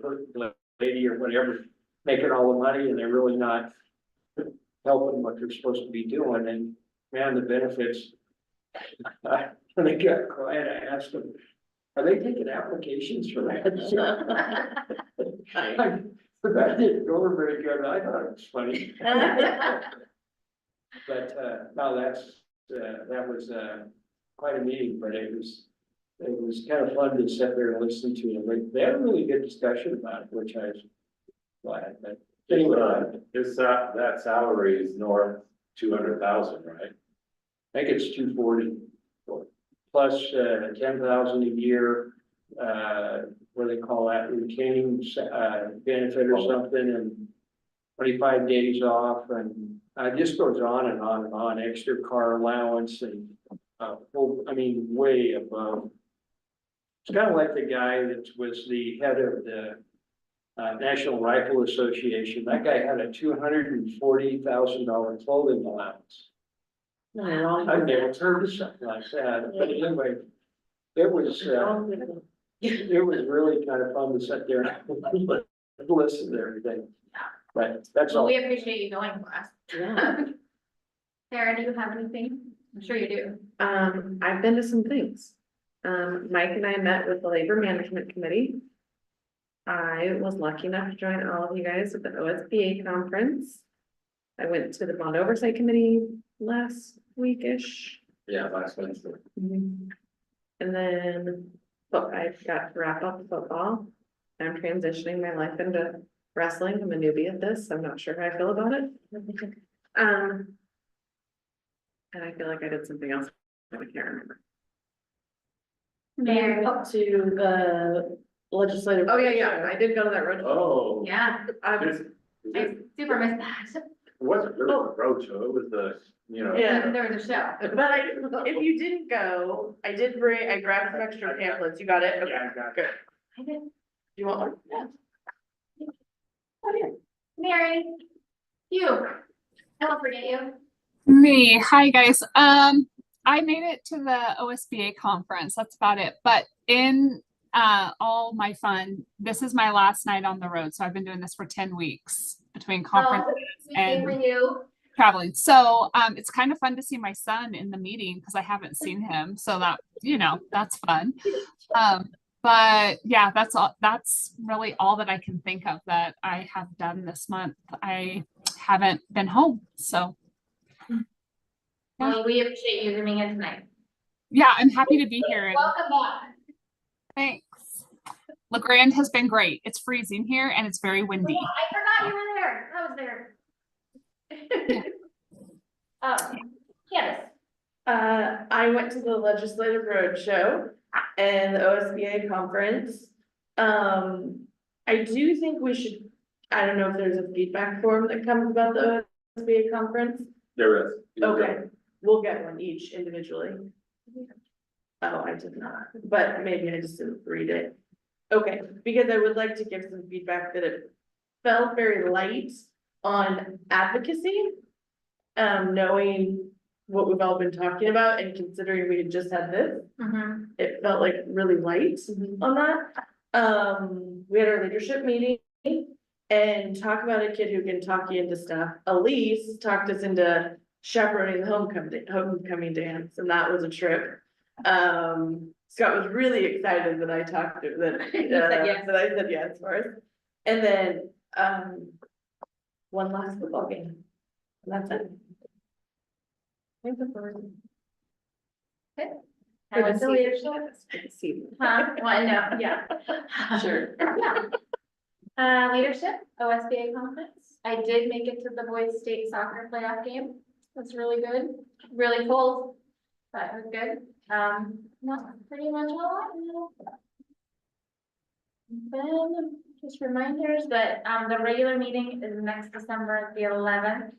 lady or whatever making all the money and they're really not helping what they're supposed to be doing, and man, the benefits. When they got quiet, I asked them, are they taking applications for that? I didn't go over very good, I thought it was funny. But, no, that was, quite a meeting, but it was kind of fun to sit there and listen to them. They had a really good discussion about it, which I was glad, but anyway. That salary is north 200,000, right? I think it's 240. Plus, 10,000 a year, what do they call that, retaining, benefit or something, and 25 days off, and it just goes on and on and on, extra car allowance and, way above. It's kind of like the guy that was the head of the National Rifle Association. That guy had a $240,000 clothing allowance. I've never heard of something like that, but anyway, it was really kind of fun to sit there and listen to everything. But that's Well, all. we appreciate you going for us. Yeah. Sarah, do you have anything? I'm sure you do. I've been to some things. Mike and I met with the Labor Management Committee. I was lucky enough to join all of you guys at the OSBA conference. I went to the Bond Oversight Committee last weekish. Yeah, last Wednesday. And And then, but I've got to wrap up football. I'm transitioning my life into wrestling. I'm a newbie at this. I'm not sure how I feel about it. And I feel like I did something else, but I can't remember. Mayor, up to the legislative. Oh, yeah, I did go to that road. Oh. Yeah, Is I it, super missed that. it wasn't really a road show, it was the, you know. Yeah. There was a show. But if you didn't go, I grabbed some extra pamphlets. You got it? Okay, Yeah, I got it. good. I did. You want one? Yeah. Oh, yeah. Mary, you, I won't forget you. Me, hi guys. I made it to the OSBA conference. That's about it. But in all my fun, this is my last night on the road. So I've been doing this for 10 weeks between conferences Same for and you. traveling. So it's kind of fun to see my son in the meeting because I haven't seen him. So that, that's fun. But yeah, that's really all that I can think of that I have done this month. I haven't been home. So Well, we appreciate you zooming in tonight. yeah, I'm happy to be here. And Welcome back. thanks. LeGrand has been great. It's freezing here and it's very windy. I forgot you were there. I was there. Candace. I went to the Legislative Roadshow and the OSBA conference. I do think we should, I don't know if there's a feedback form that comes about the OSBA conference. There is. Okay, we'll get one each individually. Oh, I did not, but maybe I just didn't read it. Okay, because I would like to give some feedback that it felt very light on advocacy. Knowing what we've all been talking about and considering we had just had this, it felt like really light on that. We had our leadership meeting and talk about a kid who can talk you into stuff. Elise talked us into chaperoning the homecoming dance, and that was a trip. Scott was really excited that I talked to that, said yes. that I said yes for us. And then, one last football game. And that's it. I went to leadership. See. Huh? Well, no, yeah. Sure. Yeah. Leadership, OSBA conference. I did make it to the boys state soccer playoff game. That's really good. Really cold, but it was good. That's pretty much all I know. Then just reminders that, the regular meeting is next December the 11th.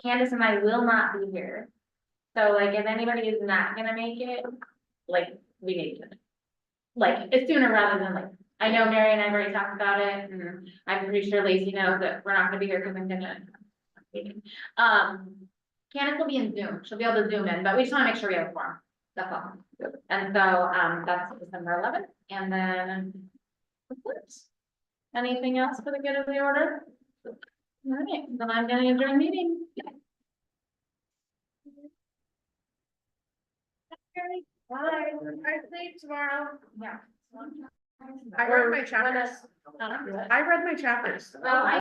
Candace and I will not be here. So like, if anybody is not gonna make it, like, we need to. Like, it's sooner rather than like, I know Mary and I have already talked about it, and I'm pretty sure Lacey knows that we're not gonna be here because I'm gonna. Candace will be in Zoom, she'll be able to zoom in, but we just wanna make sure we have a forum, that's all. And so, that's December 11th, and then. Anything else for the good of the order? All right, then I'm gonna adjourn the meeting. Bye. I sleep tomorrow. Yeah. I read my chapters. I read my chapters. Well, I